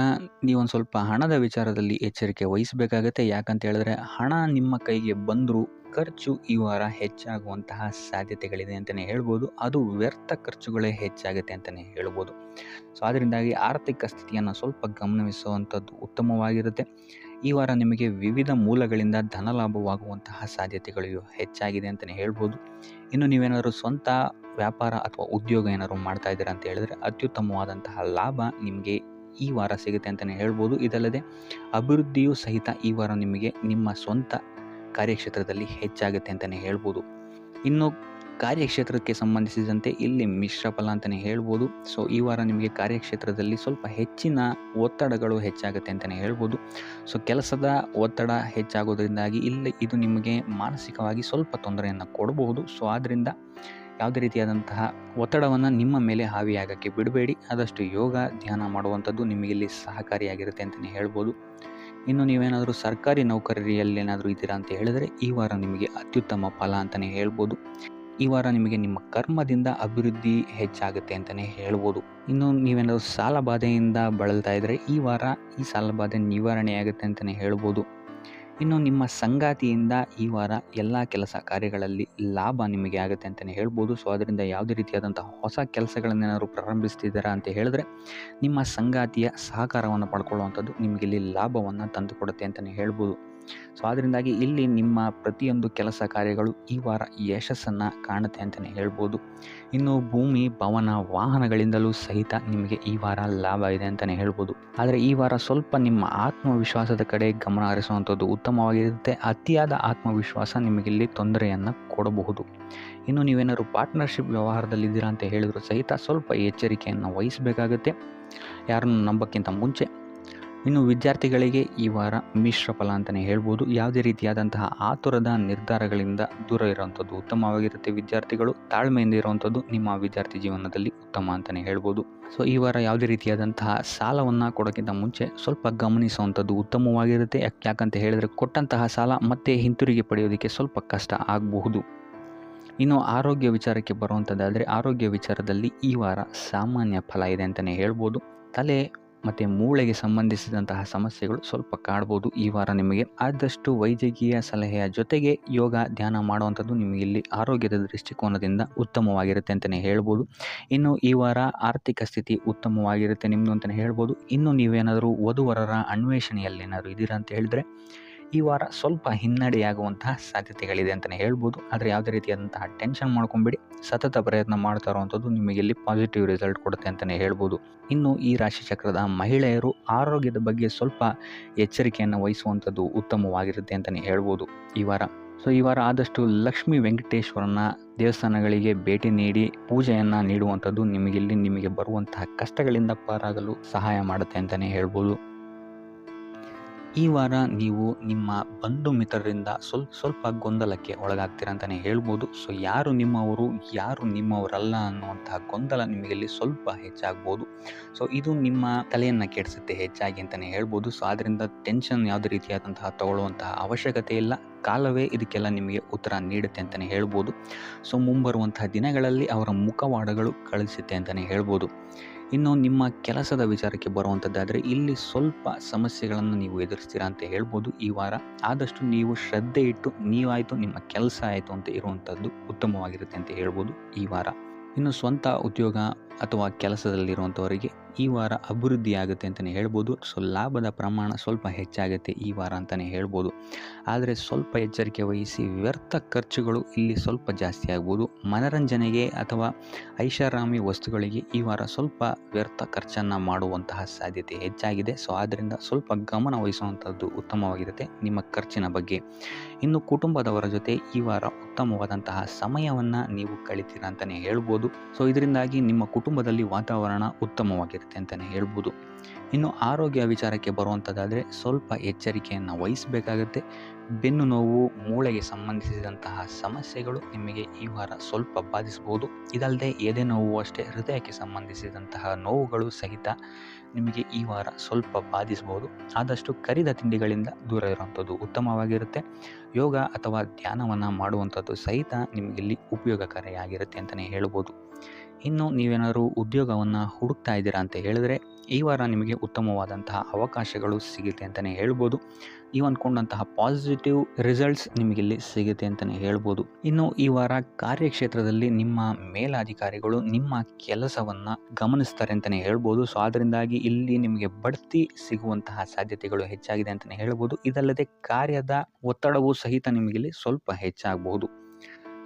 ನೀವೊಂದು ಸ್ವಲ್ಪ ಹಣದ ವಿಚಾರದಲ್ಲಿ ಎಚ್ಚರಿಕೆ ವಹಿಸಬೇಕಾಗತ್ತೆ. ಯಾಕಂತ ಹೇಳಿದ್ರೆ ಹಣ ನಿಮ್ಮ ಕೈಗೆ ಬಂದರೂ ಖರ್ಚು ಈ ವಾರ ಹೆಚ್ಚಾಗುವಂತಹ ಸಾಧ್ಯತೆಗಳಿದೆ ಅಂತಲೇ ಹೇಳ್ಬೋದು. ಅದು ವ್ಯರ್ಥ ಖರ್ಚುಗಳೇ ಹೆಚ್ಚಾಗುತ್ತೆ ಅಂತಲೇ ಹೇಳ್ಬೋದು. ಸೊ ಅದರಿಂದಾಗಿ ಆರ್ಥಿಕ ಸ್ಥಿತಿಯನ್ನು ಸ್ವಲ್ಪ ಗಮನಿಸುವಂಥದ್ದು ಉತ್ತಮವಾಗಿರುತ್ತೆ. ಈ ವಾರ ನಿಮಗೆ ವಿವಿಧ ಮೂಲಗಳಿಂದ ಧನಲಾಭವಾಗುವಂತಹ ಸಾಧ್ಯತೆಗಳು ಹೆಚ್ಚಾಗಿದೆ ಅಂತಲೇ ಹೇಳ್ಬೋದು. ಇನ್ನು ನೀವೇನಾದರೂ ಸ್ವಂತ ವ್ಯಾಪಾರ ಅಥವಾ ಉದ್ಯೋಗ ಏನಾದರೂ ಮಾಡ್ತಾ ಇದ್ದೀರಾ ಅಂತ ಹೇಳಿದ್ರೆ ಅತ್ಯುತ್ತಮವಾದಂತಹ ಲಾಭ ನಿಮಗೆ ಈ ವಾರ ಸಿಗುತ್ತೆ ಅಂತಲೇ ಹೇಳ್ಬೋದು. ಇದಲ್ಲದೆ ಅಭಿವೃದ್ಧಿಯೂ ಸಹಿತ ಈ ವಾರ ನಿಮಗೆ ನಿಮ್ಮ ಸ್ವಂತ ಕಾರ್ಯಕ್ಷೇತ್ರದಲ್ಲಿ ಹೆಚ್ಚಾಗುತ್ತೆ ಅಂತಲೇ ಹೇಳ್ಬೋದು. ಇನ್ನು ಕಾರ್ಯಕ್ಷೇತ್ರಕ್ಕೆ ಸಂಬಂಧಿಸಿದಂತೆ ಇಲ್ಲಿ ಮಿಶ್ರ ಫಲ ಅಂತಲೇ ಹೇಳ್ಬೋದು. ಸೊ ಈ ವಾರ ನಿಮಗೆ ಕಾರ್ಯಕ್ಷೇತ್ರದಲ್ಲಿ ಸ್ವಲ್ಪ ಹೆಚ್ಚಿನ ಒತ್ತಡಗಳು ಹೆಚ್ಚಾಗುತ್ತೆ ಅಂತಲೇ ಹೇಳ್ಬೋದು. ಸೊ ಕೆಲಸದ ಒತ್ತಡ ಹೆಚ್ಚಾಗೋದ್ರಿಂದಾಗಿ ಇಲ್ಲಿ ಇದು ನಿಮಗೆ ಮಾನಸಿಕವಾಗಿ ಸ್ವಲ್ಪ ತೊಂದರೆಯನ್ನು ಕೊಡಬಹುದು. ಸೊ ಆದ್ದರಿಂದ ಯಾವುದೇ ರೀತಿಯಾದಂತಹ ಒತ್ತಡವನ್ನು ನಿಮ್ಮ ಮೇಲೆ ಹಾವಿಯಾಗಕ್ಕೆ ಬಿಡಬೇಡಿ. ಆದಷ್ಟು ಯೋಗ, ಧ್ಯಾನ ಮಾಡುವಂಥದ್ದು ನಿಮಗಿಲ್ಲಿ ಸಹಕಾರಿಯಾಗಿರುತ್ತೆ ಅಂತಲೇ ಹೇಳ್ಬೋದು. ಇನ್ನು ನೀವೇನಾದರೂ ಸರ್ಕಾರಿ ನೌಕರಿಯಲ್ಲೇನಾದರೂ ಇದ್ದೀರಾ ಅಂತ ಹೇಳಿದರೆ ಈ ವಾರ ನಿಮಗೆ ಅತ್ಯುತ್ತಮ ಫಲ ಅಂತಲೇ ಹೇಳ್ಬೋದು. ಈ ವಾರ ನಿಮಗೆ ನಿಮ್ಮ ಕರ್ಮದಿಂದ ಅಭಿವೃದ್ಧಿ ಹೆಚ್ಚಾಗುತ್ತೆ ಅಂತಲೇ ಹೇಳ್ಬೋದು. ಇನ್ನು ನೀವೇನಾದರೂ ಸಾಲ ಬಾಧೆಯಿಂದ ಬಳಲ್ತಾ ಇದ್ದರೆ ಈ ವಾರ ಈ ಸಾಲ ಬಾಧೆ ನಿವಾರಣೆಯಾಗುತ್ತೆ ಅಂತಲೇ ಹೇಳ್ಬೋದು. ಇನ್ನು ನಿಮ್ಮ ಸಂಗಾತಿಯಿಂದ ಈ ವಾರ ಎಲ್ಲ ಕೆಲಸ ಕಾರ್ಯಗಳಲ್ಲಿ ಲಾಭ ನಿಮಗೆ ಆಗುತ್ತೆ ಅಂತಲೇ ಹೇಳ್ಬೋದು. ಸೊ ಅದರಿಂದ ಯಾವುದೇ ರೀತಿಯಾದಂಥ ಹೊಸ ಕೆಲಸಗಳನ್ನೇನಾದ್ರು ಪ್ರಾರಂಭಿಸ್ತಿದ್ದೀರಾ ಅಂತ ಹೇಳಿದ್ರೆ ನಿಮ್ಮ ಸಂಗಾತಿಯ ಸಹಕಾರವನ್ನು ಪಡ್ಕೊಳ್ಳುವಂಥದ್ದು ನಿಮಗಿಲ್ಲಿ ಲಾಭವನ್ನು ತಂದುಕೊಡುತ್ತೆ ಅಂತಲೇ ಹೇಳ್ಬೋದು. ಸೊ ಅದರಿಂದಾಗಿ ಇಲ್ಲಿ ನಿಮ್ಮ ಪ್ರತಿಯೊಂದು ಕೆಲಸ ಕಾರ್ಯಗಳು ಈ ವಾರ ಯಶಸ್ಸನ್ನು ಕಾಣುತ್ತೆ ಅಂತಲೇ ಹೇಳ್ಬೋದು. ಇನ್ನು ಭೂಮಿ, ಭವನ, ವಾಹನಗಳಿಂದಲೂ ಸಹಿತ ನಿಮಗೆ ಈ ವಾರ ಲಾಭ ಇದೆ ಅಂತಲೇ ಹೇಳ್ಬೋದು. ಆದರೆ ಈ ವಾರ ಸ್ವಲ್ಪ ನಿಮ್ಮ ಆತ್ಮವಿಶ್ವಾಸದ ಕಡೆ ಗಮನ ಹರಿಸುವಂಥದ್ದು ಉತ್ತಮವಾಗಿರುತ್ತೆ. ಅತಿಯಾದ ಆತ್ಮವಿಶ್ವಾಸ ನಿಮಗಿಲ್ಲಿ ತೊಂದರೆಯನ್ನು ಕೊಡಬಹುದು. ಇನ್ನು ನೀವೇನಾದ್ರು ಪಾರ್ಟ್ನರ್ಶಿಪ್ ವ್ಯವಹಾರದಲ್ಲಿದ್ದೀರಾ ಅಂತ ಹೇಳಿದ್ರು ಸಹಿತ ಸ್ವಲ್ಪ ಎಚ್ಚರಿಕೆಯನ್ನು ವಹಿಸಬೇಕಾಗುತ್ತೆ ಯಾರನ್ನು ನಂಬೋಕ್ಕಿಂತ ಮುಂಚೆ. ಇನ್ನು ವಿದ್ಯಾರ್ಥಿಗಳಿಗೆ ಈ ವಾರ ಮಿಶ್ರ ಫಲ ಅಂತಲೇ ಹೇಳ್ಬೋದು. ಯಾವುದೇ ರೀತಿಯಾದಂತಹ ಆತುರದ ನಿರ್ಧಾರಗಳಿಂದ ದೂರ ಇರುವಂಥದ್ದು ಉತ್ತಮವಾಗಿರುತ್ತೆ. ವಿದ್ಯಾರ್ಥಿಗಳು ತಾಳ್ಮೆಯಿಂದ ಇರುವಂಥದ್ದು ನಿಮ್ಮ ವಿದ್ಯಾರ್ಥಿ ಜೀವನದಲ್ಲಿ ಉತ್ತಮ ಅಂತಲೇ ಹೇಳ್ಬೋದು. ಸೊ ಈ ವಾರ ಯಾವುದೇ ರೀತಿಯಾದಂತಹ ಸಾಲವನ್ನು ಕೊಡೋಕ್ಕಿಂತ ಮುಂಚೆ ಸ್ವಲ್ಪ ಗಮನಿಸುವಂಥದ್ದು ಉತ್ತಮವಾಗಿರುತ್ತೆ. ಯಾಕಂತ ಹೇಳಿದರೆ ಕೊಟ್ಟಂತಹ ಸಾಲ ಮತ್ತೆ ಹಿಂತಿರುಗಿ ಪಡೆಯೋದಕ್ಕೆ ಸ್ವಲ್ಪ ಕಷ್ಟ ಆಗಬಹುದು. ಇನ್ನು ಆರೋಗ್ಯ ವಿಚಾರಕ್ಕೆ ಬರುವಂಥದ್ದಾದರೆ ಆರೋಗ್ಯ ವಿಚಾರದಲ್ಲಿ ಈ ವಾರ ಸಾಮಾನ್ಯ ಫಲ ಇದೆ ಅಂತಲೇ ಹೇಳ್ಬೋದು. ತಲೆ ಮತ್ತು ಮೂಳೆಗೆ ಸಂಬಂಧಿಸಿದಂತಹ ಸಮಸ್ಯೆಗಳು ಸ್ವಲ್ಪ ಕಾಡ್ಬೋದು ಈ ವಾರ ನಿಮಗೆ. ಆದಷ್ಟು ವೈದ್ಯಕೀಯ ಸಲಹೆಯ ಜೊತೆಗೆ ಯೋಗ, ಧ್ಯಾನ ಮಾಡುವಂಥದ್ದು ನಿಮಗೆ ಇಲ್ಲಿ ಆರೋಗ್ಯದ ದೃಷ್ಟಿಕೋನದಿಂದ ಉತ್ತಮವಾಗಿರುತ್ತೆ ಅಂತಲೇ ಹೇಳ್ಬೋದು. ಇನ್ನು ಈ ವಾರ ಆರ್ಥಿಕ ಸ್ಥಿತಿ ಉತ್ತಮವಾಗಿರುತ್ತೆ ನಿಮ್ಮದು ಅಂತಲೇ ಹೇಳ್ಬೋದು. ಇನ್ನು ನೀವೇನಾದರೂ ವಧುವರರ ಅನ್ವೇಷಣೆಯಲ್ಲೇನಾದರೂ ಇದ್ದೀರಾ ಅಂತ ಹೇಳಿದ್ರೆ ಈ ವಾರ ಸ್ವಲ್ಪ ಹಿನ್ನಡೆಯಾಗುವಂತಹ ಸಾಧ್ಯತೆಗಳಿದೆ ಅಂತಲೇ ಹೇಳ್ಬೋದು. ಆದರೆ ಯಾವುದೇ ರೀತಿಯಾದಂತಹ ಟೆನ್ಷನ್ ಮಾಡ್ಕೊಂಬೇಡಿ. ಸತತ ಪ್ರಯತ್ನ ಮಾಡ್ತಾ ಇರುವಂಥದ್ದು ನಿಮಗೆ ಇಲ್ಲಿ ಪಾಸಿಟಿವ್ ರಿಸಲ್ಟ್ ಕೊಡುತ್ತೆ ಅಂತಲೇ ಹೇಳ್ಬೋದು. ಇನ್ನು ಈ ರಾಶಿಚಕ್ರದ ಮಹಿಳೆಯರು ಆರೋಗ್ಯದ ಬಗ್ಗೆ ಸ್ವಲ್ಪ ಎಚ್ಚರಿಕೆಯನ್ನು ವಹಿಸುವಂಥದ್ದು ಉತ್ತಮವಾಗಿರುತ್ತೆ ಅಂತಲೇ ಹೇಳ್ಬೋದು ಈ ವಾರ. ಸೊ ಈ ವಾರ ಆದಷ್ಟು ಲಕ್ಷ್ಮೀ ವೆಂಕಟೇಶ್ವರನ ದೇವಸ್ಥಾನಗಳಿಗೆ ಭೇಟಿ ನೀಡಿ ಪೂಜೆಯನ್ನು ನೀಡುವಂಥದ್ದು ನಿಮಗೆ ಬರುವಂತಹ ಕಷ್ಟಗಳಿಂದ ಪಾರಾಗಲು ಸಹಾಯ ಮಾಡುತ್ತೆ ಅಂತಲೇ ಹೇಳ್ಬೋದು. ಈ ವಾರ ನೀವು ನಿಮ್ಮ ಬಂಧು ಮಿತ್ರರಿಂದ ಸ್ವಲ್ಪ ಗೊಂದಲಕ್ಕೆ ಒಳಗಾಗ್ತೀರ ಅಂತಲೇ ಹೇಳ್ಬೋದು. ಸೊ ಯಾರು ನಿಮ್ಮವರು, ಯಾರು ನಿಮ್ಮವರಲ್ಲ ಅನ್ನುವಂತಹ ಗೊಂದಲ ನಿಮಗಿಲ್ಲಿ ಸ್ವಲ್ಪ ಹೆಚ್ಚಾಗ್ಬೋದು. ಸೊ ಇದು ನಿಮ್ಮ ತಲೆಯನ್ನು ಕೆಡಿಸುತ್ತೆ ಹೆಚ್ಚಾಗಿ ಅಂತಲೇ ಹೇಳ್ಬೋದು. ಸೊ ಆದ್ದರಿಂದ ಟೆನ್ಷನ್ ಯಾವುದೇ ರೀತಿಯಾದಂತಹ ತಗೊಳ್ಳುವಂತಹ ಅವಶ್ಯಕತೆ ಇಲ್ಲ. ಕಾಲವೇ ಇದಕ್ಕೆಲ್ಲ ನಿಮಗೆ ಉತ್ತರ ನೀಡುತ್ತೆ ಅಂತಲೇ ಹೇಳ್ಬೋದು. ಸೊ ಮುಂಬರುವಂತಹ ದಿನಗಳಲ್ಲಿ ಅವರ ಮುಖವಾಡಗಳು ಕಳಿಸುತ್ತೆ ಅಂತಲೇ ಹೇಳ್ಬೋದು. ಇನ್ನು ನಿಮ್ಮ ಕೆಲಸದ ವಿಚಾರಕ್ಕೆ ಬರುವಂಥದ್ದಾದರೆ ಇಲ್ಲಿ ಸ್ವಲ್ಪ ಸಮಸ್ಯೆಗಳನ್ನು ನೀವು ಎದುರಿಸ್ತೀರಾ ಅಂತ ಹೇಳ್ಬೋದು ಈ ವಾರ. ಆದಷ್ಟು ನೀವು ಶ್ರದ್ಧೆ ಇಟ್ಟು ನೀವಾಯಿತು, ನಿಮ್ಮ ಕೆಲಸ ಆಯಿತು ಅಂತ ಇರುವಂಥದ್ದು ಉತ್ತಮವಾಗಿರುತ್ತೆ ಅಂತ ಹೇಳ್ಬೋದು ಈ ವಾರ. ಇನ್ನು ಸ್ವಂತ ಉದ್ಯೋಗ ಅಥವಾ ಕೆಲಸದಲ್ಲಿರುವಂಥವರಿಗೆ ಈ ವಾರ ಅಭಿವೃದ್ಧಿ ಆಗುತ್ತೆ ಅಂತಲೇ ಹೇಳ್ಬೋದು. ಸೊ ಲಾಭದ ಪ್ರಮಾಣ ಸ್ವಲ್ಪ ಹೆಚ್ಚಾಗುತ್ತೆ ಈ ವಾರ ಅಂತಲೇ ಹೇಳ್ಬೋದು. ಆದರೆ ಸ್ವಲ್ಪ ಎಚ್ಚರಿಕೆ ವಹಿಸಿ. ವ್ಯರ್ಥ ಖರ್ಚುಗಳು ಇಲ್ಲಿ ಸ್ವಲ್ಪ ಜಾಸ್ತಿ ಆಗ್ಬೋದು. ಮನರಂಜನೆಗೆ ಅಥವಾ ಐಷಾರಾಮಿ ವಸ್ತುಗಳಿಗೆ ಈ ವಾರ ಸ್ವಲ್ಪ ವ್ಯರ್ಥ ಖರ್ಚನ್ನು ಮಾಡುವಂತಹ ಸಾಧ್ಯತೆ ಹೆಚ್ಚಾಗಿದೆ. ಸೊ ಆದ್ದರಿಂದ ಸ್ವಲ್ಪ ಗಮನ ವಹಿಸುವಂಥದ್ದು ಉತ್ತಮವಾಗಿರುತ್ತೆ ನಿಮ್ಮ ಖರ್ಚಿನ ಬಗ್ಗೆ. ಇನ್ನು ಕುಟುಂಬದವರ ಜೊತೆ ಈ ವಾರ ಉತ್ತಮವಾದಂತಹ ಸಮಯವನ್ನು ನೀವು ಕಳಿತೀರ ಅಂತಲೇ ಹೇಳ್ಬೋದು. ಸೊ ಇದರಿಂದಾಗಿ ನಿಮ್ಮ ಕುಟುಂಬದಲ್ಲಿ ವಾತಾವರಣ ಉತ್ತಮವಾಗಿರುತ್ತೆ ಅಂತಲೇ ಹೇಳ್ಬೋದು. ಇನ್ನು ಆರೋಗ್ಯ ವಿಚಾರಕ್ಕೆ ಬರುವಂಥದ್ದಾದರೆ ಸ್ವಲ್ಪ ಎಚ್ಚರಿಕೆಯನ್ನು ವಹಿಸಬೇಕಾಗುತ್ತೆ. ಬೆನ್ನು ನೋವು, ಮೂಳೆಗೆ ಸಂಬಂಧಿಸಿದಂತಹ ಸಮಸ್ಯೆಗಳು ನಿಮಗೆ ಈ ವಾರ ಸ್ವಲ್ಪ ಬಾಧಿಸಬಹುದು. ಇದಲ್ಲದೆ ಎದೆ ನೋವು ಅಷ್ಟೇ, ಹೃದಯಕ್ಕೆ ಸಂಬಂಧಿಸಿದಂತಹ ನೋವುಗಳು ಸಹಿತ ನಿಮಗೆ ಈ ವಾರ ಸ್ವಲ್ಪ ಬಾಧಿಸಬಹುದು. ಆದಷ್ಟು ಕರಿದ ತಿಂಡಿಗಳಿಂದ ದೂರ ಇರುವಂಥದ್ದು ಉತ್ತಮವಾಗಿರುತ್ತೆ. ಯೋಗ ಅಥವಾ ಧ್ಯಾನವನ್ನು ಮಾಡುವಂಥದ್ದು ಸಹಿತ ನಿಮಗಿಲ್ಲಿ ಉಪಯೋಗಕಾರಿಯಾಗಿರುತ್ತೆ ಅಂತಲೇ ಹೇಳ್ಬೋದು. ಇನ್ನು ನೀವೇನಾದರೂ ಉದ್ಯೋಗವನ್ನು ಹುಡುಕ್ತಾ ಇದ್ದೀರಾ ಅಂತ ಹೇಳಿದ್ರೆ ಈ ವಾರ ನಿಮಗೆ ಉತ್ತಮವಾದಂತಹ ಅವಕಾಶಗಳು ಸಿಗುತ್ತೆ ಅಂತಲೇ ಹೇಳ್ಬೋದು. ನೀವು ಅಂದ್ಕೊಂಡಂತಹ ಪಾಸಿಟಿವ್ ರಿಸಲ್ಟ್ಸ್ ನಿಮಗಿಲ್ಲಿ ಸಿಗುತ್ತೆ ಅಂತಲೇ ಹೇಳ್ಬೋದು. ಇನ್ನು ಈ ವಾರ ಕಾರ್ಯಕ್ಷೇತ್ರದಲ್ಲಿ ನಿಮ್ಮ ಮೇಲಾಧಿಕಾರಿಗಳು ನಿಮ್ಮ ಕೆಲಸವನ್ನು ಗಮನಿಸ್ತಾರೆ ಅಂತಲೇ ಹೇಳ್ಬೋದು. ಸೊ ಅದರಿಂದಾಗಿ ಇಲ್ಲಿ ನಿಮಗೆ ಬಡ್ತಿ ಸಿಗುವಂತಹ ಸಾಧ್ಯತೆಗಳು ಹೆಚ್ಚಾಗಿದೆ ಅಂತಲೇ ಹೇಳ್ಬೋದು. ಇದಲ್ಲದೆ ಕಾರ್ಯದ ಒತ್ತಡವೂ ಸಹಿತ ನಿಮಗಿಲ್ಲಿ ಸ್ವಲ್ಪ ಹೆಚ್ಚಾಗಬಹುದು.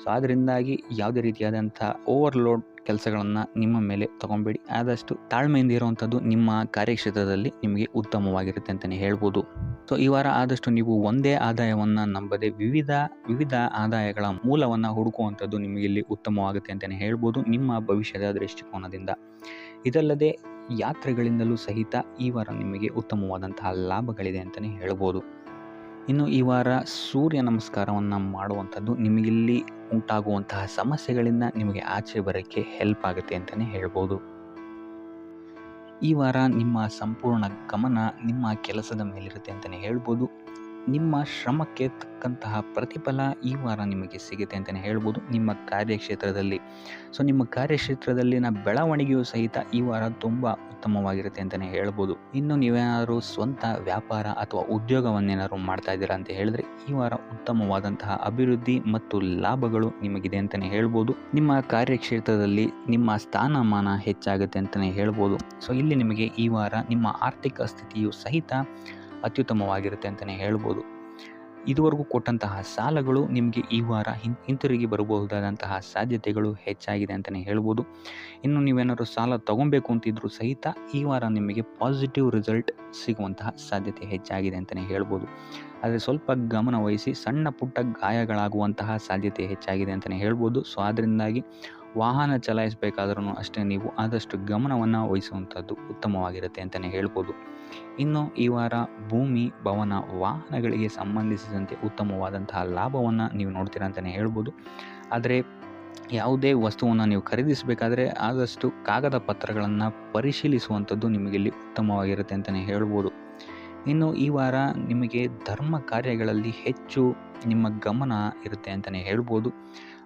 ಸೊ ಅದರಿಂದಾಗಿ ಯಾವುದೇ ರೀತಿಯಾದಂಥ ಓವರ್ಲೋಡ್ ಕೆಲಸಗಳನ್ನು ನಿಮ್ಮ ಮೇಲೆ ತಗೊಬೇಡಿ. ಆದಷ್ಟು ತಾಳ್ಮೆಯಿಂದ ಇರುವಂಥದ್ದು ನಿಮ್ಮ ಕಾರ್ಯಕ್ಷೇತ್ರದಲ್ಲಿ ನಿಮಗೆ ಉತ್ತಮವಾಗಿರುತ್ತೆ ಅಂತಲೇ ಹೇಳ್ಬೋದು. ಸೊ ಈ ವಾರ ಆದಷ್ಟು ನೀವು ಒಂದೇ ಆದಾಯವನ್ನು ನಂಬದೆ ವಿವಿಧ ಆದಾಯಗಳ ಮೂಲವನ್ನು ಹುಡುಕುವಂಥದ್ದು ನಿಮಗಿಲ್ಲಿ ಉತ್ತಮವಾಗುತ್ತೆ ಅಂತಲೇ ಹೇಳ್ಬೋದು ನಿಮ್ಮ ಭವಿಷ್ಯದ ದೃಷ್ಟಿಕೋನದಿಂದ. ಇದಲ್ಲದೆ ಯಾತ್ರೆಗಳಿಂದಲೂ ಸಹಿತ ಈ ವಾರ ನಿಮಗೆ ಉತ್ತಮವಾದಂತಹ ಲಾಭಗಳಿದೆ ಅಂತಲೇ ಹೇಳ್ಬೋದು. ಇನ್ನು ಈ ವಾರ ಸೂರ್ಯ ನಮಸ್ಕಾರವನ್ನು ಮಾಡುವಂಥದ್ದು ನಿಮಗಿಲ್ಲಿ ಉಂಟಾಗುವಂತಹ ಸಮಸ್ಯೆಗಳಿಂದ ನಿಮಗೆ ಆಚೆ ಬರೋಕ್ಕೆ ಹೆಲ್ಪ್ ಆಗುತ್ತೆ ಅಂತಲೇ ಹೇಳ್ಬೋದು. ಈ ವಾರ ನಿಮ್ಮ ಸಂಪೂರ್ಣ ಗಮನ ನಿಮ್ಮ ಕೆಲಸದ ಮೇಲಿರುತ್ತೆ ಅಂತಲೇ ಹೇಳ್ಬೋದು. ನಿಮ್ಮ ಶ್ರಮಕ್ಕೆ ತಕ್ಕಂತಹ ಪ್ರತಿಫಲ ಈ ವಾರ ನಿಮಗೆ ಸಿಗುತ್ತೆ ಅಂತಲೇ ಹೇಳ್ಬೋದು ನಿಮ್ಮ ಕಾರ್ಯಕ್ಷೇತ್ರದಲ್ಲಿ. ಸೊ ನಿಮ್ಮ ಕಾರ್ಯಕ್ಷೇತ್ರದಲ್ಲಿನ ಬೆಳವಣಿಗೆಯೂ ಸಹಿತ ಈ ವಾರ ತುಂಬ ಉತ್ತಮವಾಗಿರುತ್ತೆ ಅಂತಲೇ ಹೇಳ್ಬೋದು. ಇನ್ನು ನೀವೇನಾದರೂ ಸ್ವಂತ ವ್ಯಾಪಾರ ಅಥವಾ ಉದ್ಯೋಗವನ್ನೇನಾದ್ರು ಮಾಡ್ತಾ ಇದ್ದೀರಾ ಅಂತ ಹೇಳಿದ್ರೆ ಈ ವಾರ ಉತ್ತಮವಾದಂತಹ ಅಭಿವೃದ್ಧಿ ಮತ್ತು ಲಾಭಗಳು ನಿಮಗಿದೆ ಅಂತಲೇ ಹೇಳ್ಬೋದು. ನಿಮ್ಮ ಕಾರ್ಯಕ್ಷೇತ್ರದಲ್ಲಿ ನಿಮ್ಮ ಸ್ಥಾನಮಾನ ಹೆಚ್ಚಾಗುತ್ತೆ ಅಂತಲೇ ಹೇಳ್ಬೋದು. ಸೊ ಇಲ್ಲಿ ನಿಮಗೆ ಈ ವಾರ ನಿಮ್ಮ ಆರ್ಥಿಕ ಸ್ಥಿತಿಯು ಸಹಿತ ಅತ್ಯುತ್ತಮವಾಗಿರುತ್ತೆ ಅಂತಲೇ ಹೇಳ್ಬೋದು. ಇದುವರೆಗೂ ಕೊಟ್ಟಂತಹ ಸಾಲಗಳು ನಿಮಗೆ ಈ ವಾರ ಹಿಂತಿರುಗಿ ಬರಬಹುದಾದಂತಹ ಸಾಧ್ಯತೆಗಳು ಹೆಚ್ಚಾಗಿದೆ ಅಂತಲೇ ಹೇಳ್ಬೋದು. ಇನ್ನು ನೀವೇನಾದರೂ ಸಾಲ ತೊಗೊಬೇಕು ಅಂತಿದ್ರೂ ಸಹಿತ ಈ ವಾರ ನಿಮಗೆ ಪಾಸಿಟಿವ್ ರಿಸಲ್ಟ್ ಸಿಗುವಂತಹ ಸಾಧ್ಯತೆ ಹೆಚ್ಚಾಗಿದೆ ಅಂತಲೇ ಹೇಳ್ಬೋದು. ಆದರೆ ಸ್ವಲ್ಪ ಗಮನ ವಹಿಸಿ, ಸಣ್ಣ ಪುಟ್ಟ ಗಾಯಗಳಾಗುವಂತಹ ಸಾಧ್ಯತೆ ಹೆಚ್ಚಾಗಿದೆ ಅಂತಲೇ ಹೇಳ್ಬೋದು. ಸೊ ಅದರಿಂದಾಗಿ ವಾಹನ ಚಲಾಯಿಸಬೇಕಾದ್ರೂ ಅಷ್ಟೇ ನೀವು ಆದಷ್ಟು ಗಮನವನ್ನು ವಹಿಸುವಂಥದ್ದು ಉತ್ತಮವಾಗಿರುತ್ತೆ ಅಂತಲೇ ಹೇಳ್ಬೋದು. ಇನ್ನು ಈ ವಾರ ಭೂಮಿ, ಭವನ, ವಾಹನಗಳಿಗೆ ಸಂಬಂಧಿಸಿದಂತೆ ಉತ್ತಮವಾದಂತಹ ಲಾಭವನ್ನು ನೀವು ನೋಡ್ತೀರಾ ಅಂತಲೇ ಹೇಳ್ಬೋದು. ಆದರೆ ಯಾವುದೇ ವಸ್ತುವನ್ನು ನೀವು ಖರೀದಿಸಬೇಕಾದ್ರೆ ಆದಷ್ಟು ಕಾಗದ ಪತ್ರಗಳನ್ನು ಪರಿಶೀಲಿಸುವಂಥದ್ದು ನಿಮಗಿಲ್ಲಿ ಉತ್ತಮವಾಗಿರುತ್ತೆ ಅಂತಲೇ ಹೇಳ್ಬೋದು. ಇನ್ನು ಈ ವಾರ ನಿಮಗೆ ಧರ್ಮ ಕಾರ್ಯಗಳಲ್ಲಿ ಹೆಚ್ಚು ನಿಮ್ಮ ಗಮನ ಇರುತ್ತೆ ಅಂತಲೇ ಹೇಳ್ಬೋದು.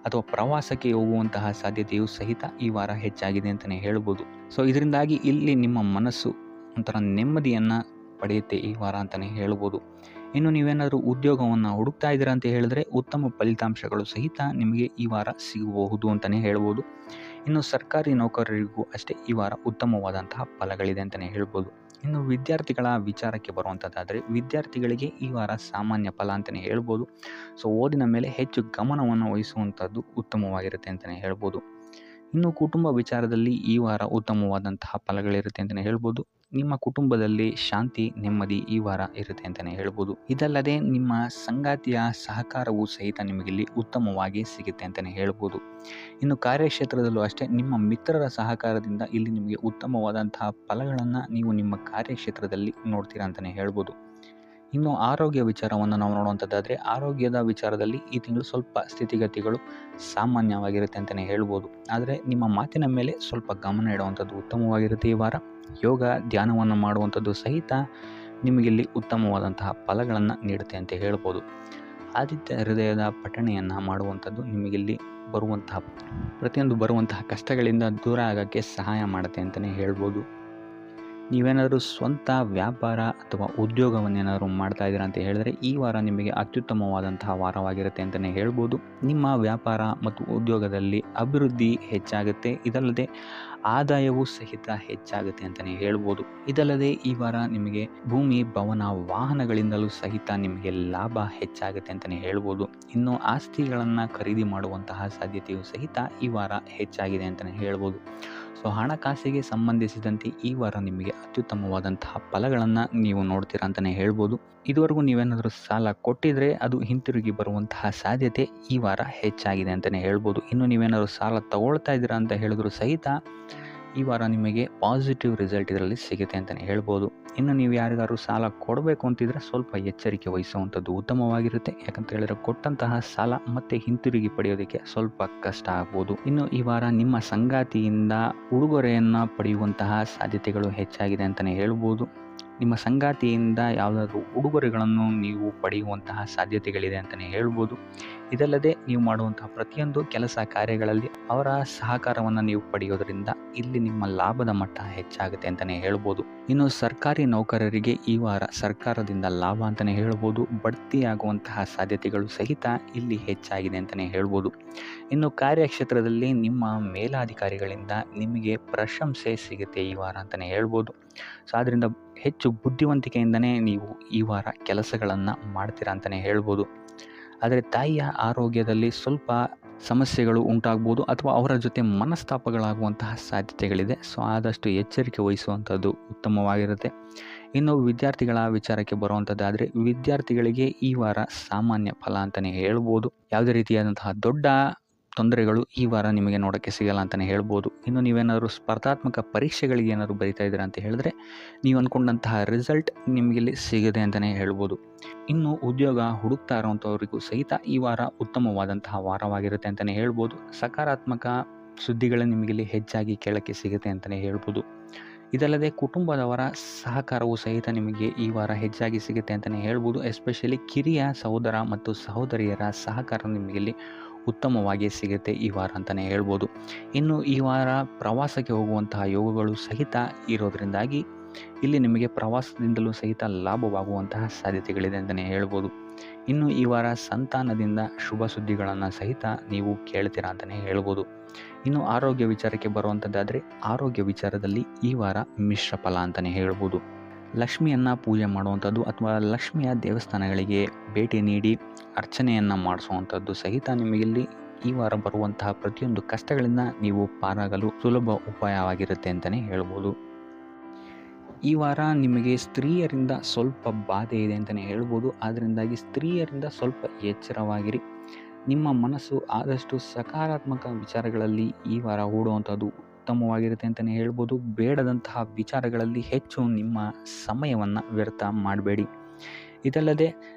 ಅಥವಾ ಪ್ರವಾಸಕ್ಕೆ ಹೋಗುವಂತಹ ಸಾಧ್ಯತೆಯು ಸಹಿತ ಈ ವಾರ ಹೆಚ್ಚಾಗಿದೆ ಅಂತಲೇ ಹೇಳ್ಬೋದು. ಸೊ ಇದರಿಂದಾಗಿ ಇಲ್ಲಿ ನಿಮ್ಮ ಮನಸ್ಸು ಒಂಥರ ನೆಮ್ಮದಿಯನ್ನು ಪಡೆಯುತ್ತೆ ಈ ವಾರ ಅಂತಲೇ ಹೇಳ್ಬೋದು. ಇನ್ನು ನೀವೇನಾದರೂ ಉದ್ಯೋಗವನ್ನು ಹುಡುಕ್ತಾ ಇದ್ದೀರಾ ಅಂತ ಹೇಳಿದ್ರೆ ಉತ್ತಮ ಫಲಿತಾಂಶಗಳು ಸಹಿತ ನಿಮಗೆ ಈ ವಾರ ಸಿಗಬಹುದು ಅಂತಲೇ ಹೇಳ್ಬೋದು. ಇನ್ನು ಸರ್ಕಾರಿ ನೌಕರರಿಗೂ ಅಷ್ಟೇ ಈ ವಾರ ಉತ್ತಮವಾದಂತಹ ಫಲಗಳಿದೆ ಅಂತಲೇ ಹೇಳ್ಬೋದು. ಇನ್ನು ವಿದ್ಯಾರ್ಥಿಗಳ ವಿಚಾರಕ್ಕೆ ಬರುವಂಥದ್ದಾದರೆ ವಿದ್ಯಾರ್ಥಿಗಳಿಗೆ ಈ ವಾರ ಸಾಮಾನ್ಯ ಫಲ ಅಂತಲೇ ಹೇಳ್ಬೋದು. ಸೊ ಓದಿನ ಮೇಲೆ ಹೆಚ್ಚು ಗಮನವನ್ನು ವಹಿಸುವಂಥದ್ದು ಉತ್ತಮವಾಗಿರುತ್ತೆ ಅಂತಲೇ ಹೇಳ್ಬೋದು. ಇನ್ನು ಕುಟುಂಬ ವಿಚಾರದಲ್ಲಿ ಈ ವಾರ ಉತ್ತಮವಾದಂತಹ ಫಲಗಳಿರುತ್ತೆ ಅಂತಲೇ ಹೇಳ್ಬೋದು. ನಿಮ್ಮ ಕುಟುಂಬದಲ್ಲಿ ಶಾಂತಿ, ನೆಮ್ಮದಿ ಈ ವಾರ ಇರುತ್ತೆ ಅಂತಲೇ ಹೇಳ್ಬೋದು. ಇದಲ್ಲದೆ ನಿಮ್ಮ ಸಂಗಾತಿಯ ಸಹಕಾರವೂ ಸಹಿತ ನಿಮಗಿಲ್ಲಿ ಉತ್ತಮವಾಗಿ ಸಿಗುತ್ತೆ ಅಂತಲೇ ಹೇಳ್ಬೋದು. ಇನ್ನು ಕಾರ್ಯಕ್ಷೇತ್ರದಲ್ಲೂ ಅಷ್ಟೇ ನಿಮ್ಮ ಮಿತ್ರರ ಸಹಕಾರದಿಂದ ಇಲ್ಲಿ ನಿಮಗೆ ಉತ್ತಮವಾದಂತಹ ಫಲಗಳನ್ನು ನೀವು ನಿಮ್ಮ ಕಾರ್ಯಕ್ಷೇತ್ರದಲ್ಲಿ ನೋಡ್ತೀರಾ ಅಂತಲೇ ಹೇಳ್ಬೋದು. ಇನ್ನು ಆರೋಗ್ಯ ವಿಚಾರವನ್ನು ನಾವು ನೋಡುವಂಥದ್ದಾದರೆ ಆರೋಗ್ಯದ ವಿಚಾರದಲ್ಲಿ ಈ ತಿಂಗಳು ಸ್ವಲ್ಪ ಸ್ಥಿತಿಗತಿಗಳು ಸಾಮಾನ್ಯವಾಗಿರುತ್ತೆ ಅಂತಲೇ ಹೇಳ್ಬೋದು. ಆದರೆ ನಿಮ್ಮ ಮಾತಿನ ಮೇಲೆ ಸ್ವಲ್ಪ ಗಮನ ಇಡುವಂಥದ್ದು ಉತ್ತಮವಾಗಿರುತ್ತೆ ಈ ವಾರ. ಯೋಗ, ಧ್ಯಾನವನ್ನು ಮಾಡುವಂಥದ್ದು ಸಹಿತ ನಿಮಗಿಲ್ಲಿ ಉತ್ತಮವಾದಂತಹ ಫಲಗಳನ್ನು ನೀಡುತ್ತೆ ಅಂತ ಹೇಳ್ಬೋದು. ಆದಿತ್ಯ ಹೃದಯದ ಪಠಣೆಯನ್ನು ಮಾಡುವಂಥದ್ದು ನಿಮಗಿಲ್ಲಿ ಬರುವಂತಹ ಕಷ್ಟಗಳಿಂದ ದೂರ ಆಗೋಕ್ಕೆ ಸಹಾಯ ಮಾಡುತ್ತೆ ಅಂತಲೇ ಹೇಳ್ಬೋದು. ನೀವೇನಾದರೂ ಸ್ವಂತ ವ್ಯಾಪಾರ ಅಥವಾ ಉದ್ಯೋಗವನ್ನೇನಾದರೂ ಮಾಡ್ತಾ ಇದ್ದೀರಾ ಅಂತ ಹೇಳಿದ್ರೆ ಈ ವಾರ ನಿಮಗೆ ಅತ್ಯುತ್ತಮವಾದಂತಹ ವಾರವಾಗಿರುತ್ತೆ ಅಂತಲೇ ಹೇಳ್ಬೋದು. ನಿಮ್ಮ ವ್ಯಾಪಾರ ಮತ್ತು ಉದ್ಯೋಗದಲ್ಲಿ ಅಭಿವೃದ್ಧಿ ಹೆಚ್ಚಾಗುತ್ತೆ. ಇದಲ್ಲದೆ ಆದಾಯವೂ ಸಹಿತ ಹೆಚ್ಚಾಗುತ್ತೆ ಅಂತಲೇ ಹೇಳ್ಬೋದು. ಇದಲ್ಲದೆ ಈ ವಾರ ನಿಮಗೆ ಭೂಮಿ, ಭವನ, ವಾಹನಗಳಿಂದಲೂ ಸಹಿತ ನಿಮಗೆ ಲಾಭ ಹೆಚ್ಚಾಗುತ್ತೆ ಅಂತಲೇ ಹೇಳ್ಬೋದು. ಇನ್ನು ಆಸ್ತಿಗಳನ್ನು ಖರೀದಿ ಮಾಡುವಂತಹ ಸಾಧ್ಯತೆಯೂ ಸಹಿತ ಈ ವಾರ ಹೆಚ್ಚಾಗಿದೆ ಅಂತಲೇ ಹೇಳ್ಬೋದು. ಸೊ ಹಣಕಾಸಿಗೆ ಸಂಬಂಧಿಸಿದಂತೆ ಈ ವಾರ ನಿಮಗೆ ಅತ್ಯುತ್ತಮವಾದಂತಹ ಫಲಗಳನ್ನು ನೀವು ನೋಡ್ತೀರಾ ಅಂತಲೇ ಹೇಳ್ಬೋದು. ಇದುವರೆಗೂ ನೀವೇನಾದರೂ ಸಾಲ ಕೊಟ್ಟಿದ್ರೆ ಅದು ಹಿಂತಿರುಗಿ ಬರುವಂತಹ ಸಾಧ್ಯತೆ ಈ ವಾರ ಹೆಚ್ಚಾಗಿದೆ ಅಂತಲೇ ಹೇಳ್ಬೋದು. ಇನ್ನು ನೀವೇನಾದರೂ ಸಾಲ ತಗೊಳ್ತಾ ಇದ್ದೀರಾ ಅಂತ ಹೇಳಿದ್ರು ಸಹಿತ ಈ ವಾರ ನಿಮಗೆ ಪಾಸಿಟಿವ್ ರಿಸಲ್ಟ್ ಇದರಲ್ಲಿ ಸಿಗುತ್ತೆ ಅಂತಲೇ ಹೇಳ್ಬೋದು. ಇನ್ನು ನೀವು ಯಾರಿಗಾದ್ರು ಸಾಲ ಕೊಡಬೇಕು ಅಂತಿದ್ರೆ ಸ್ವಲ್ಪ ಎಚ್ಚರಿಕೆ ವಹಿಸುವಂಥದ್ದು ಉತ್ತಮವಾಗಿರುತ್ತೆ. ಯಾಕಂತ ಹೇಳಿದ್ರೆ ಕೊಟ್ಟಂತಹ ಸಾಲ ಮತ್ತೆ ಹಿಂತಿರುಗಿ ಪಡೆಯೋದಕ್ಕೆ ಸ್ವಲ್ಪ ಕಷ್ಟ ಆಗ್ಬೋದು. ಇನ್ನು ಈ ವಾರ ನಿಮ್ಮ ಸಂಗಾತಿಯಿಂದ ಉಡುಗೊರೆಯನ್ನು ಪಡೆಯುವಂತಹ ಸಾಧ್ಯತೆಗಳು ಹೆಚ್ಚಾಗಿದೆ ಅಂತಲೇ ಹೇಳ್ಬೋದು. ನಿಮ್ಮ ಸಂಗಾತಿಯಿಂದ ಯಾವುದಾದ್ರೂ ಉಡುಗೊರೆಗಳನ್ನು ನೀವು ಪಡೆಯುವಂತಹ ಸಾಧ್ಯತೆಗಳಿದೆ ಅಂತಲೇ ಹೇಳ್ಬೋದು. ಇದಲ್ಲದೆ ನೀವು ಮಾಡುವಂತಹ ಪ್ರತಿಯೊಂದು ಕೆಲಸ ಕಾರ್ಯಗಳಲ್ಲಿ ಅವರ ಸಹಕಾರವನ್ನು ನೀವು ಪಡೆಯೋದ್ರಿಂದ ಇಲ್ಲಿ ನಿಮ್ಮ ಲಾಭದ ಮಟ್ಟ ಹೆಚ್ಚಾಗುತ್ತೆ ಅಂತಲೇ ಹೇಳ್ಬೋದು. ಇನ್ನು ಸರ್ಕಾರಿ ನೌಕರರಿಗೆ ಈ ವಾರ ಸರ್ಕಾರದಿಂದ ಲಾಭ ಅಂತಲೇ ಹೇಳ್ಬೋದು. ಬಡ್ತಿಯಾಗುವಂತಹ ಸಾಧ್ಯತೆಗಳು ಸಹಿತ ಇಲ್ಲಿ ಹೆಚ್ಚಾಗಿದೆ ಅಂತಲೇ ಹೇಳ್ಬೋದು. ಇನ್ನು ಕಾರ್ಯಕ್ಷೇತ್ರದಲ್ಲಿ ನಿಮ್ಮ ಮೇಲಾಧಿಕಾರಿಗಳಿಂದ ನಿಮಗೆ ಪ್ರಶಂಸೆ ಸಿಗುತ್ತೆ ಈ ವಾರ ಅಂತಲೇ ಹೇಳ್ಬೋದು. ಸೊ ಆದ್ದರಿಂದ ಹೆಚ್ಚು ಬುದ್ಧಿವಂತಿಕೆಯಿಂದನೇ ನೀವು ಈ ವಾರ ಕೆಲಸಗಳನ್ನು ಮಾಡ್ತೀರಾ ಅಂತಲೇ ಹೇಳ್ಬೋದು. ಆದರೆ ತಾಯಿಯ ಆರೋಗ್ಯದಲ್ಲಿ ಸ್ವಲ್ಪ ಸಮಸ್ಯೆಗಳು ಉಂಟಾಗ್ಬೋದು ಅಥವಾ ಅವರ ಜೊತೆ ಮನಸ್ತಾಪಗಳಾಗುವಂತಹ ಸಾಧ್ಯತೆಗಳಿದೆ. ಸೊ ಆದಷ್ಟು ಎಚ್ಚರಿಕೆ ವಹಿಸುವಂಥದ್ದು ಉತ್ತಮವಾಗಿರುತ್ತೆ. ಇನ್ನು ವಿದ್ಯಾರ್ಥಿಗಳ ವಿಚಾರಕ್ಕೆ ಬರುವಂಥದ್ದಾದರೆ ವಿದ್ಯಾರ್ಥಿಗಳಿಗೆ ಈ ವಾರ ಸಾಮಾನ್ಯ ಫಲ ಅಂತಲೇ ಹೇಳ್ಬೋದು. ಯಾವುದೇ ರೀತಿಯಾದಂತಹ ದೊಡ್ಡ ತೊಂದರೆಗಳು ಈ ವಾರ ನಿಮಗೆ ನೋಡೋಕ್ಕೆ ಸಿಗಲ್ಲ ಅಂತಲೇ ಹೇಳ್ಬೋದು. ಇನ್ನು ನೀವೇನಾದರೂ ಸ್ಪರ್ಧಾತ್ಮಕ ಪರೀಕ್ಷೆಗಳಿಗೆ ಏನಾದರೂ ಬರಿತಾ ಇದ್ದೀರಾ ಅಂತ ಹೇಳಿದ್ರೆ ನೀವು ಅಂದ್ಕೊಂಡಂತಹ ರಿಸಲ್ಟ್ ನಿಮಗಿಲ್ಲಿ ಸಿಗುತ್ತೆ ಅಂತಲೇ ಹೇಳ್ಬೋದು. ಇನ್ನು ಉದ್ಯೋಗ ಹುಡುಕ್ತಾ ಇರೋವಂಥವ್ರಿಗೂ ಸಹಿತ ಈ ವಾರ ಉತ್ತಮವಾದಂತಹ ವಾರವಾಗಿರುತ್ತೆ ಅಂತಲೇ ಹೇಳ್ಬೋದು. ಸಕಾರಾತ್ಮಕ ಸುದ್ದಿಗಳು ನಿಮಗಿಲ್ಲಿ ಹೆಚ್ಚಾಗಿ ಕೇಳೋಕ್ಕೆ ಸಿಗುತ್ತೆ ಅಂತಲೇ ಹೇಳ್ಬೋದು. ಇದಲ್ಲದೆ ಕುಟುಂಬದವರ ಸಹಕಾರವೂ ಸಹಿತ ನಿಮಗೆ ಈ ವಾರ ಹೆಚ್ಚಾಗಿ ಸಿಗುತ್ತೆ ಅಂತಲೇ ಹೇಳ್ಬೋದು. ಎಸ್ಪೆಷಲಿ ಕಿರಿಯ ಸಹೋದರ ಮತ್ತು ಸಹೋದರಿಯರ ಸಹಕಾರ ನಿಮಗಿಲ್ಲಿ ಉತ್ತಮವಾಗಿ ಸಿಗುತ್ತೆ ಈ ವಾರ ಅಂತಲೇ ಹೇಳ್ಬೋದು. ಇನ್ನು ಈ ವಾರ ಪ್ರವಾಸಕ್ಕೆ ಹೋಗುವಂತಹ ಯೋಗಗಳು ಸಹಿತ ಇರೋದರಿಂದಾಗಿ ಇಲ್ಲಿ ನಿಮಗೆ ಪ್ರವಾಸದಿಂದಲೂ ಸಹಿತ ಲಾಭವಾಗುವಂತಹ ಸಾಧ್ಯತೆಗಳಿದೆ ಅಂತಲೇ ಹೇಳ್ಬೋದು. ಇನ್ನು ಈ ವಾರ ಸಂತಾನದಿಂದ ಶುಭ ಸುದ್ದಿಗಳನ್ನು ಸಹಿತ ನೀವು ಕೇಳ್ತೀರಾ ಅಂತಲೇ ಹೇಳ್ಬೋದು. ಇನ್ನು ಆರೋಗ್ಯ ವಿಚಾರಕ್ಕೆ ಬರುವಂಥದ್ದಾದರೆ ಆರೋಗ್ಯ ವಿಚಾರದಲ್ಲಿ ಈ ವಾರ ಮಿಶ್ರ ಫಲ ಅಂತಲೇ ಹೇಳ್ಬೋದು. ಲಕ್ಷ್ಮಿಯನ್ನು ಪೂಜೆ ಮಾಡುವಂಥದ್ದು ಅಥವಾ ಲಕ್ಷ್ಮಿಯ ದೇವಸ್ಥಾನಗಳಿಗೆ ಭೇಟಿ ನೀಡಿ ಅರ್ಚನೆಯನ್ನು ಮಾಡಿಸುವಂಥದ್ದು ಸಹಿತ ನಿಮಗಿಲ್ಲಿ ಈ ವಾರ ಬರುವಂತಹ ಪ್ರತಿಯೊಂದು ಕಷ್ಟಗಳಿಂದ ನೀವು ಪಾರಾಗಲು ಸುಲಭ ಉಪಾಯವಾಗಿರುತ್ತೆ ಅಂತಲೇ ಹೇಳ್ಬೋದು. ಈ ವಾರ ನಿಮಗೆ ಸ್ತ್ರೀಯರಿಂದ ಸ್ವಲ್ಪ ಬಾಧೆ ಇದೆ ಅಂತಲೇ ಹೇಳ್ಬೋದು. ಅದರಿಂದಾಗಿ ಸ್ತ್ರೀಯರಿಂದ ಸ್ವಲ್ಪ ಎಚ್ಚರವಾಗಿರಿ. ನಿಮ್ಮ ಮನಸ್ಸು ಆದಷ್ಟು ಸಕಾರಾತ್ಮಕ ವಿಚಾರಗಳಲ್ಲಿ ಈ ವಾರ ಹೂಡುವಂಥದ್ದು ಉತ್ತಮವಾಗಿರುತ್ತೆ ಅಂತಲೇ ಹೇಳ್ಬೋದು. ಬೇಡದಂತಹ ವಿಚಾರಗಳಲ್ಲಿ ಹೆಚ್ಚು ನಿಮ್ಮ ಸಮಯವನ್ನು ವ್ಯರ್ಥ ಮಾಡಬೇಡಿ. ಇದಲ್ಲದೆ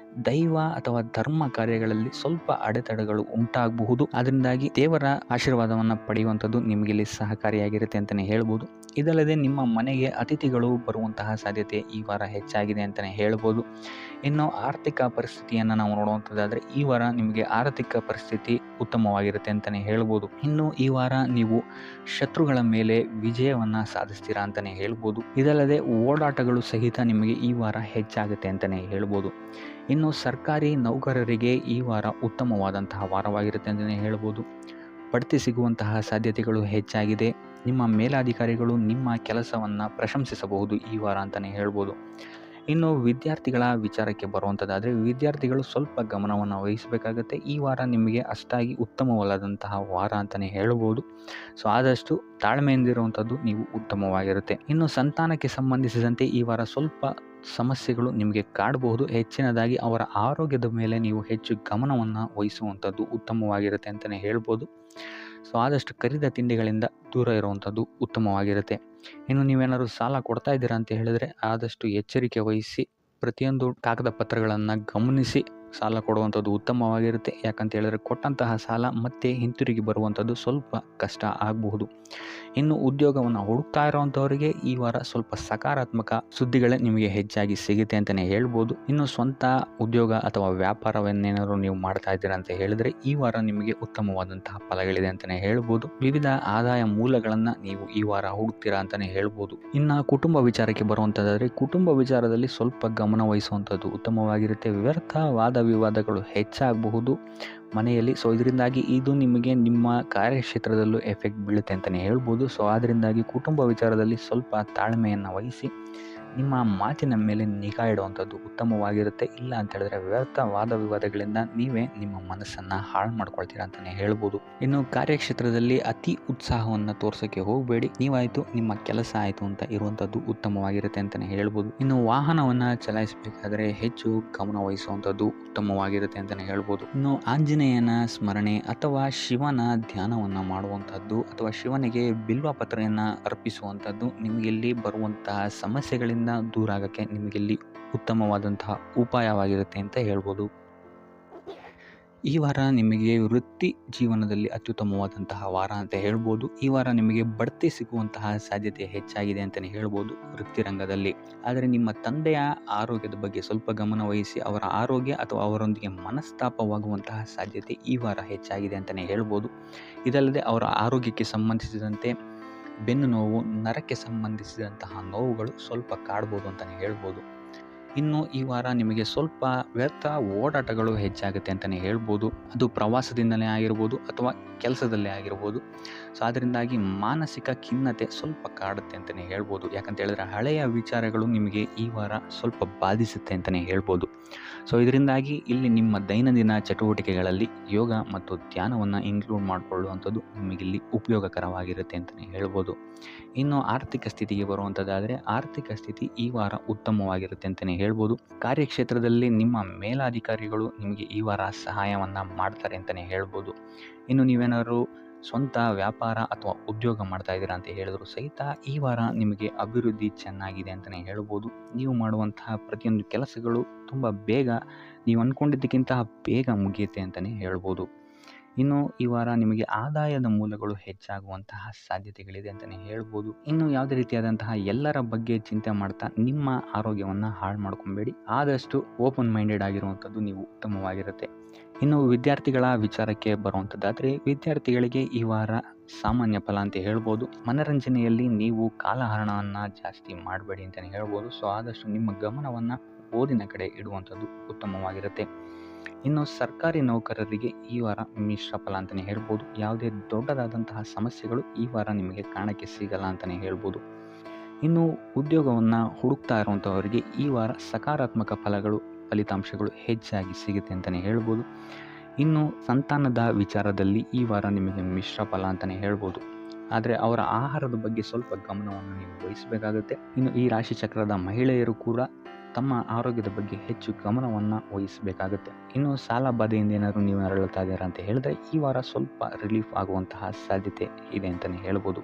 ದೈವ ಅಥವಾ ಧರ್ಮ ಕಾರ್ಯಗಳಲ್ಲಿ ಸ್ವಲ್ಪ ಅಡೆತಡೆಗಳು ಉಂಟಾಗಬಹುದು. ಅದರಿಂದಾಗಿ ದೇವರ ಆಶೀರ್ವಾದವನ್ನು ಪಡೆಯುವಂಥದ್ದು ನಿಮಗಿಲ್ಲಿ ಸಹಕಾರಿಯಾಗಿರುತ್ತೆ ಅಂತಲೇ ಹೇಳ್ಬೋದು. ಇದಲ್ಲದೆ ನಿಮ್ಮ ಮನೆಗೆ ಅತಿಥಿಗಳು ಬರುವಂತಹ ಸಾಧ್ಯತೆ ಈ ವಾರ ಹೆಚ್ಚಾಗಿದೆ ಅಂತಲೇ ಹೇಳ್ಬೋದು. ಇನ್ನು ಆರ್ಥಿಕ ಪರಿಸ್ಥಿತಿಯನ್ನು ನಾವು ನೋಡುವಂಥದ್ದಾದರೆ ಈ ವಾರ ನಿಮಗೆ ಆರ್ಥಿಕ ಪರಿಸ್ಥಿತಿ ಉತ್ತಮವಾಗಿರುತ್ತೆ ಅಂತಲೇ ಹೇಳ್ಬೋದು. ಇನ್ನು ಈ ವಾರ ನೀವು ಶತ್ರುಗಳ ಮೇಲೆ ವಿಜಯವನ್ನು ಸಾಧಿಸ್ತೀರಾ ಅಂತಲೇ ಹೇಳ್ಬೋದು. ಇದಲ್ಲದೆ ಓಡಾಟಗಳು ಸಹಿತ ನಿಮಗೆ ಈ ವಾರ ಹೆಚ್ಚಾಗುತ್ತೆ ಅಂತಲೇ ಹೇಳ್ಬೋದು. ಇನ್ನು ಸರ್ಕಾರಿ ನೌಕರರಿಗೆ ಈ ವಾರ ಉತ್ತಮವಾದಂತಹ ವಾರವಾಗಿರುತ್ತೆ ಅಂತಲೇ ಹೇಳ್ಬೋದು. ಬಡ್ತಿ ಸಿಗುವಂತಹ ಸಾಧ್ಯತೆಗಳು ಹೆಚ್ಚಾಗಿದೆ. ನಿಮ್ಮ ಮೇಲಾಧಿಕಾರಿಗಳು ನಿಮ್ಮ ಕೆಲಸವನ್ನು ಪ್ರಶಂಸಿಸಬಹುದು ಈ ವಾರ ಅಂತಲೇ ಹೇಳ್ಬೋದು. ಇನ್ನು ವಿದ್ಯಾರ್ಥಿಗಳ ವಿಚಾರಕ್ಕೆ ಬರುವಂಥದ್ದಾದರೆ ವಿದ್ಯಾರ್ಥಿಗಳು ಸ್ವಲ್ಪ ಗಮನವನ್ನು ವಹಿಸಬೇಕಾಗತ್ತೆ. ಈ ವಾರ ನಿಮಗೆ ಅಷ್ಟಾಗಿ ಉತ್ತಮವಲ್ಲದಂತಹ ವಾರ ಅಂತಲೇ ಹೇಳ್ಬೋದು. ಸೊ ಆದಷ್ಟು ತಾಳ್ಮೆಯಿಂದಿರುವಂಥದ್ದು ನೀವು ಉತ್ತಮವಾಗಿರುತ್ತೆ. ಇನ್ನು ಸಂತಾನಕ್ಕೆ ಸಂಬಂಧಿಸಿದಂತೆ ಈ ವಾರ ಸ್ವಲ್ಪ ಸಮಸ್ಯೆಗಳು ನಿಮಗೆ ಕಾಡಬಹುದು. ಹೆಚ್ಚಿನದಾಗಿ ಅವರ ಆರೋಗ್ಯದ ಮೇಲೆ ನೀವು ಹೆಚ್ಚು ಗಮನವನ್ನು ವಹಿಸುವಂಥದ್ದು ಉತ್ತಮವಾಗಿರುತ್ತೆ ಅಂತಲೇ ಹೇಳ್ಬೋದು. ಸೊ ಆದಷ್ಟು ಕರಿದ ತಿಂಡಿಗಳಿಂದ ದೂರ ಇರುವಂಥದ್ದು ಉತ್ತಮವಾಗಿರುತ್ತೆ. ಇನ್ನು ನೀವೇನಾದ್ರು ಸಾಲ ಕೊಡ್ತಾ ಇದ್ದೀರಾ ಅಂತ ಹೇಳಿದರೆ ಆದಷ್ಟು ಎಚ್ಚರಿಕೆ ವಹಿಸಿ ಪ್ರತಿಯೊಂದು ಕಾಗದ ಪತ್ರಗಳನ್ನು ಗಮನಿಸಿ ಸಾಲ ಕೊಡುವಂಥದ್ದು ಉತ್ತಮವಾಗಿರುತ್ತೆ. ಯಾಕಂತ ಹೇಳಿದ್ರೆ ಕೊಟ್ಟಂತಹ ಸಾಲ ಮತ್ತೆ ಹಿಂತಿರುಗಿ ಬರುವಂಥದ್ದು ಸ್ವಲ್ಪ ಕಷ್ಟ ಆಗಬಹುದು. ಇನ್ನು ಉದ್ಯೋಗವನ್ನು ಹುಡುಕ್ತಾ ಇರೋವಂಥವರಿಗೆ ಈ ವಾರ ಸ್ವಲ್ಪ ಸಕಾರಾತ್ಮಕ ಸುದ್ದಿಗಳೇ ನಿಮಗೆ ಹೆಚ್ಚಾಗಿ ಸಿಗುತ್ತೆ ಅಂತಲೇ ಹೇಳ್ಬೋದು. ಇನ್ನು ಸ್ವಂತ ಉದ್ಯೋಗ ಅಥವಾ ವ್ಯಾಪಾರವನ್ನೇನಾದ್ರು ನೀವು ಮಾಡ್ತಾ ಇದ್ದೀರಾ ಅಂತ ಹೇಳಿದರೆ ಈ ವಾರ ನಿಮಗೆ ಉತ್ತಮವಾದಂತಹ ಫಲಗಳಿದೆ ಅಂತಲೇ ಹೇಳ್ಬೋದು. ವಿವಿಧ ಆದಾಯ ಮೂಲಗಳನ್ನು ನೀವು ಈ ವಾರ ಹುಡುಕ್ತೀರಾ ಅಂತಲೇ ಹೇಳ್ಬೋದು. ಇನ್ನು ಕುಟುಂಬ ವಿಚಾರಕ್ಕೆ ಬರುವಂಥದ್ದಾದರೆ ಕುಟುಂಬ ವಿಚಾರದಲ್ಲಿ ಸ್ವಲ್ಪ ಗಮನ ವಹಿಸುವಂಥದ್ದು ಉತ್ತಮವಾಗಿರುತ್ತೆ. ವ್ಯರ್ಥ ವಾದ ವಿವಾದಗಳು ಹೆಚ್ಚಾಗಬಹುದು ಮನೆಯಲ್ಲಿ. ಸೊ ಇದರಿಂದಾಗಿ ಇದು ನಿಮಗೆ ನಿಮ್ಮ ಕಾರ್ಯಕ್ಷೇತ್ರದಲ್ಲೂ ಎಫೆಕ್ಟ್ ಬೀಳುತ್ತೆ ಅಂತಲೇ ಹೇಳ್ಬೋದು. ಸೊ ಅದರಿಂದಾಗಿ ಕುಟುಂಬ ವಿಚಾರದಲ್ಲಿ ಸ್ವಲ್ಪ ತಾಳ್ಮೆಯನ್ನು ವಹಿಸಿ ನಿಮ್ಮ ಮಾತಿನ ಮೇಲೆ ನಿಗಾ ಇಡುವಂಥದ್ದು ಉತ್ತಮವಾಗಿರುತ್ತೆ. ಇಲ್ಲ ಅಂತ ಹೇಳಿದ್ರೆ ವ್ಯರ್ಥ ವಾದ ವಿವಾದಗಳಿಂದ ನೀವೇ ನಿಮ್ಮ ಮನಸ್ಸನ್ನು ಹಾಳು ಮಾಡ್ಕೊಳ್ತೀರಾ ಅಂತಲೇ ಹೇಳ್ಬೋದು. ಇನ್ನು ಕಾರ್ಯಕ್ಷೇತ್ರದಲ್ಲಿ ಅತಿ ಉತ್ಸಾಹವನ್ನು ತೋರ್ಸೋಕ್ಕೆ ಹೋಗಬೇಡಿ. ನೀವಾಯಿತು ನಿಮ್ಮ ಕೆಲಸ ಆಯಿತು ಅಂತ ಇರುವಂಥದ್ದು ಉತ್ತಮವಾಗಿರುತ್ತೆ ಅಂತಲೇ ಹೇಳ್ಬೋದು. ಇನ್ನು ವಾಹನವನ್ನು ಚಲಾಯಿಸಬೇಕಾದ್ರೆ ಹೆಚ್ಚು ಗಮನ ವಹಿಸುವಂಥದ್ದು ಉತ್ತಮವಾಗಿರುತ್ತೆ ಅಂತಲೇ ಹೇಳ್ಬೋದು. ಇನ್ನು ಆಂಜನೇಯನ ಸ್ಮರಣೆ ಅಥವಾ ಶಿವನ ಧ್ಯಾನವನ್ನು ಮಾಡುವಂಥದ್ದು ಅಥವಾ ಶಿವನಿಗೆ ಬಿಲ್ವ ಪತ್ರೆಯನ್ನು ಅರ್ಪಿಸುವಂಥದ್ದು ನಿಮಗಿಲ್ಲಿ ಬರುವಂತಹ ಸಮಸ್ಯೆಗಳಿಂದ ದೂರ ಆಗೋಕ್ಕೆ ನಿಮಗಿಲ್ಲಿ ಉತ್ತಮವಾದಂತಹ ಉಪಾಯವಾಗಿರುತ್ತೆ ಅಂತ ಹೇಳ್ಬೋದು. ಈ ವಾರ ನಿಮಗೆ ವೃತ್ತಿ ಜೀವನದಲ್ಲಿ ಅತ್ಯುತ್ತಮವಾದಂತಹ ವಾರ ಅಂತ ಹೇಳ್ಬೋದು. ಈ ವಾರ ನಿಮಗೆ ಬಡ್ತಿ ಸಿಗುವಂತಹ ಸಾಧ್ಯತೆ ಹೆಚ್ಚಾಗಿದೆ ಅಂತಲೇ ಹೇಳ್ಬೋದು ವೃತ್ತಿ ರಂಗದಲ್ಲಿ. ಆದರೆ ನಿಮ್ಮ ತಂದೆಯ ಆರೋಗ್ಯದ ಬಗ್ಗೆ ಸ್ವಲ್ಪ ಗಮನ ವಹಿಸಿ ಅವರ ಆರೋಗ್ಯ ಅಥವಾ ಅವರೊಂದಿಗೆ ಮನಸ್ತಾಪವಾಗುವಂತಹ ಸಾಧ್ಯತೆ ಈ ವಾರ ಹೆಚ್ಚಾಗಿದೆ ಅಂತಲೇ ಹೇಳ್ಬೋದು. ಇದಲ್ಲದೆ ಅವರ ಆರೋಗ್ಯಕ್ಕೆ ಸಂಬಂಧಿಸಿದಂತೆ ಬೆನ್ನು ನೋವು, ನರಕ್ಕೆ ಸಂಬಂಧಿಸಿದಂತಹ ನೋವುಗಳು ಸ್ವಲ್ಪ ಕಾಡ್ಬೋದು ಅಂತಲೇ ಹೇಳ್ಬೋದು. ಇನ್ನು ಈ ವಾರ ನಿಮಗೆ ಸ್ವಲ್ಪ ವ್ಯರ್ಥ ಓಡಾಟಗಳು ಹೆಚ್ಚಾಗುತ್ತೆ ಅಂತಲೇ ಹೇಳ್ಬೋದು. ಅದು ಪ್ರವಾಸದಿಂದಲೇ ಆಗಿರ್ಬೋದು ಅಥವಾ ಕೆಲಸದಲ್ಲೇ ಆಗಿರ್ಬೋದು. ಸೊ ಅದರಿಂದಾಗಿ ಮಾನಸಿಕ ಖಿನ್ನತೆ ಸ್ವಲ್ಪ ಕಾಡುತ್ತೆ ಅಂತಲೇ ಹೇಳ್ಬೋದು. ಯಾಕಂತ ಹೇಳಿದ್ರೆ ಹಳೆಯ ವಿಚಾರಗಳು ನಿಮಗೆ ಈ ವಾರ ಸ್ವಲ್ಪ ಬಾಧಿಸುತ್ತೆ ಅಂತಲೇ ಹೇಳ್ಬೋದು. ಸೊ ಇದರಿಂದಾಗಿ ಇಲ್ಲಿ ನಿಮ್ಮ ದೈನಂದಿನ ಚಟುವಟಿಕೆಗಳಲ್ಲಿ ಯೋಗ ಮತ್ತು ಧ್ಯಾನವನ್ನು ಇನ್ಕ್ಲೂಡ್ ಮಾಡಿಕೊಳ್ಳುವಂಥದ್ದು ನಿಮಗಿಲ್ಲಿ ಉಪಯೋಗಕರವಾಗಿರುತ್ತೆ ಅಂತಲೇ ಹೇಳ್ಬೋದು. ಇನ್ನು ಆರ್ಥಿಕ ಸ್ಥಿತಿಗೆ ಬರುವಂಥದ್ದಾದರೆ ಆರ್ಥಿಕ ಸ್ಥಿತಿ ಈ ವಾರ ಉತ್ತಮವಾಗಿರುತ್ತೆ ಅಂತಲೇ ಹೇಳ್ಬೋದು. ಕಾರ್ಯಕ್ಷೇತ್ರದಲ್ಲಿ ನಿಮ್ಮ ಮೇಲಾಧಿಕಾರಿಗಳು ನಿಮಗೆ ಈ ವಾರ ಸಹಾಯವನ್ನು ಮಾಡ್ತಾರೆ ಅಂತಲೇ ಹೇಳ್ಬೋದು. ಇನ್ನು ನೀವೇನಾದ್ರು ಸ್ವಂತ ವ್ಯಾಪಾರ ಅಥವಾ ಉದ್ಯೋಗ ಮಾಡ್ತಾ ಇದ್ದೀರಾ ಅಂತ ಹೇಳಿದ್ರು ಸಹಿತ ಈ ವಾರ ನಿಮಗೆ ಅಭಿವೃದ್ಧಿ ಚೆನ್ನಾಗಿದೆ ಅಂತಲೇ ಹೇಳ್ಬೋದು. ನೀವು ಮಾಡುವಂತಹ ಪ್ರತಿಯೊಂದು ಕೆಲಸಗಳು ತುಂಬ ಬೇಗ ನೀವು ಅಂದ್ಕೊಂಡಿದ್ದಕ್ಕಿಂತ ಬೇಗ ಮುಗಿಯುತ್ತೆ ಅಂತಲೇ ಹೇಳ್ಬೋದು. ಇನ್ನು ಈ ವಾರ ನಿಮಗೆ ಆದಾಯದ ಮೂಲಗಳು ಹೆಚ್ಚಾಗುವಂತಹ ಸಾಧ್ಯತೆಗಳಿದೆ ಅಂತಲೇ ಹೇಳ್ಬೋದು. ಇನ್ನು ಯಾವುದೇ ರೀತಿಯಾದಂತಹ ಎಲ್ಲರ ಬಗ್ಗೆ ಚಿಂತೆ ಮಾಡ್ತಾ ನಿಮ್ಮ ಆರೋಗ್ಯವನ್ನು ಹಾಳು ಮಾಡ್ಕೊಬೇಡಿ. ಆದಷ್ಟು ಓಪನ್ ಮೈಂಡೆಡ್ ಆಗಿರುವಂಥದ್ದು ನೀವು ಉತ್ತಮವಾಗಿರುತ್ತೆ. ಇನ್ನು ವಿದ್ಯಾರ್ಥಿಗಳ ವಿಚಾರಕ್ಕೆ ಬರುವಂಥದ್ದಾದರೆ ವಿದ್ಯಾರ್ಥಿಗಳಿಗೆ ಈ ವಾರ ಸಾಮಾನ್ಯ ಫಲ ಅಂತ ಹೇಳ್ಬೋದು. ಮನರಂಜನೆಯಲ್ಲಿ ನೀವು ಕಾಲಹರಣವನ್ನು ಜಾಸ್ತಿ ಮಾಡಬೇಡಿ ಅಂತಲೇ ಹೇಳ್ಬೋದು. ಸೊ ಆದಷ್ಟು ನಿಮ್ಮ ಗಮನವನ್ನು ಓದಿನ ಕಡೆ ಇಡುವಂಥದ್ದು ಉತ್ತಮವಾಗಿರುತ್ತೆ. ಇನ್ನು ಸರ್ಕಾರಿ ನೌಕರರಿಗೆ ಈ ವಾರ ಮಿಶ್ರ ಫಲ ಅಂತಲೇ ಹೇಳ್ಬೋದು. ಯಾವುದೇ ದೊಡ್ಡದಾದಂತಹ ಸಮಸ್ಯೆಗಳು ಈ ವಾರ ನಿಮಗೆ ಕಾಣಕ್ಕೆ ಸಿಗಲ್ಲ ಅಂತಲೇ ಹೇಳ್ಬೋದು. ಇನ್ನು ಉದ್ಯೋಗವನ್ನು ಹುಡುಕ್ತಾ ಇರುವಂಥವರಿಗೆ ಈ ವಾರ ಸಕಾರಾತ್ಮಕ ಫಲಿತಾಂಶಗಳು ಹೆಚ್ಚಾಗಿ ಸಿಗುತ್ತೆ ಅಂತಲೇ ಹೇಳ್ಬೋದು. ಇನ್ನು ಸಂತಾನದ ವಿಚಾರದಲ್ಲಿ ಈ ವಾರ ನಿಮಗೆ ಮಿಶ್ರ ಫಲ ಅಂತಲೇ ಹೇಳ್ಬೋದು. ಆದರೆ ಅವರ ಆಹಾರದ ಬಗ್ಗೆ ಸ್ವಲ್ಪ ಗಮನವನ್ನು ನೀವು ವಹಿಸಬೇಕಾಗುತ್ತೆ. ಇನ್ನು ಈ ರಾಶಿ ಚಕ್ರದ ಮಹಿಳೆಯರು ಕೂಡ ತಮ್ಮ ಆರೋಗ್ಯದ ಬಗ್ಗೆ ಹೆಚ್ಚು ಗಮನವನ್ನು ವಹಿಸಬೇಕಾಗುತ್ತೆ. ಇನ್ನು ಸಾಲ ಬಾಧೆಯಿಂದ ಏನಾದರೂ ನೀವು ನರಳುತ್ತಾ ಇದ್ದೀರಾ ಅಂತ ಹೇಳಿದ್ರೆ ಈ ವಾರ ಸ್ವಲ್ಪ ರಿಲೀಫ್ ಆಗುವಂತಹ ಸಾಧ್ಯತೆ ಇದೆ ಅಂತಲೇ ಹೇಳ್ಬೋದು.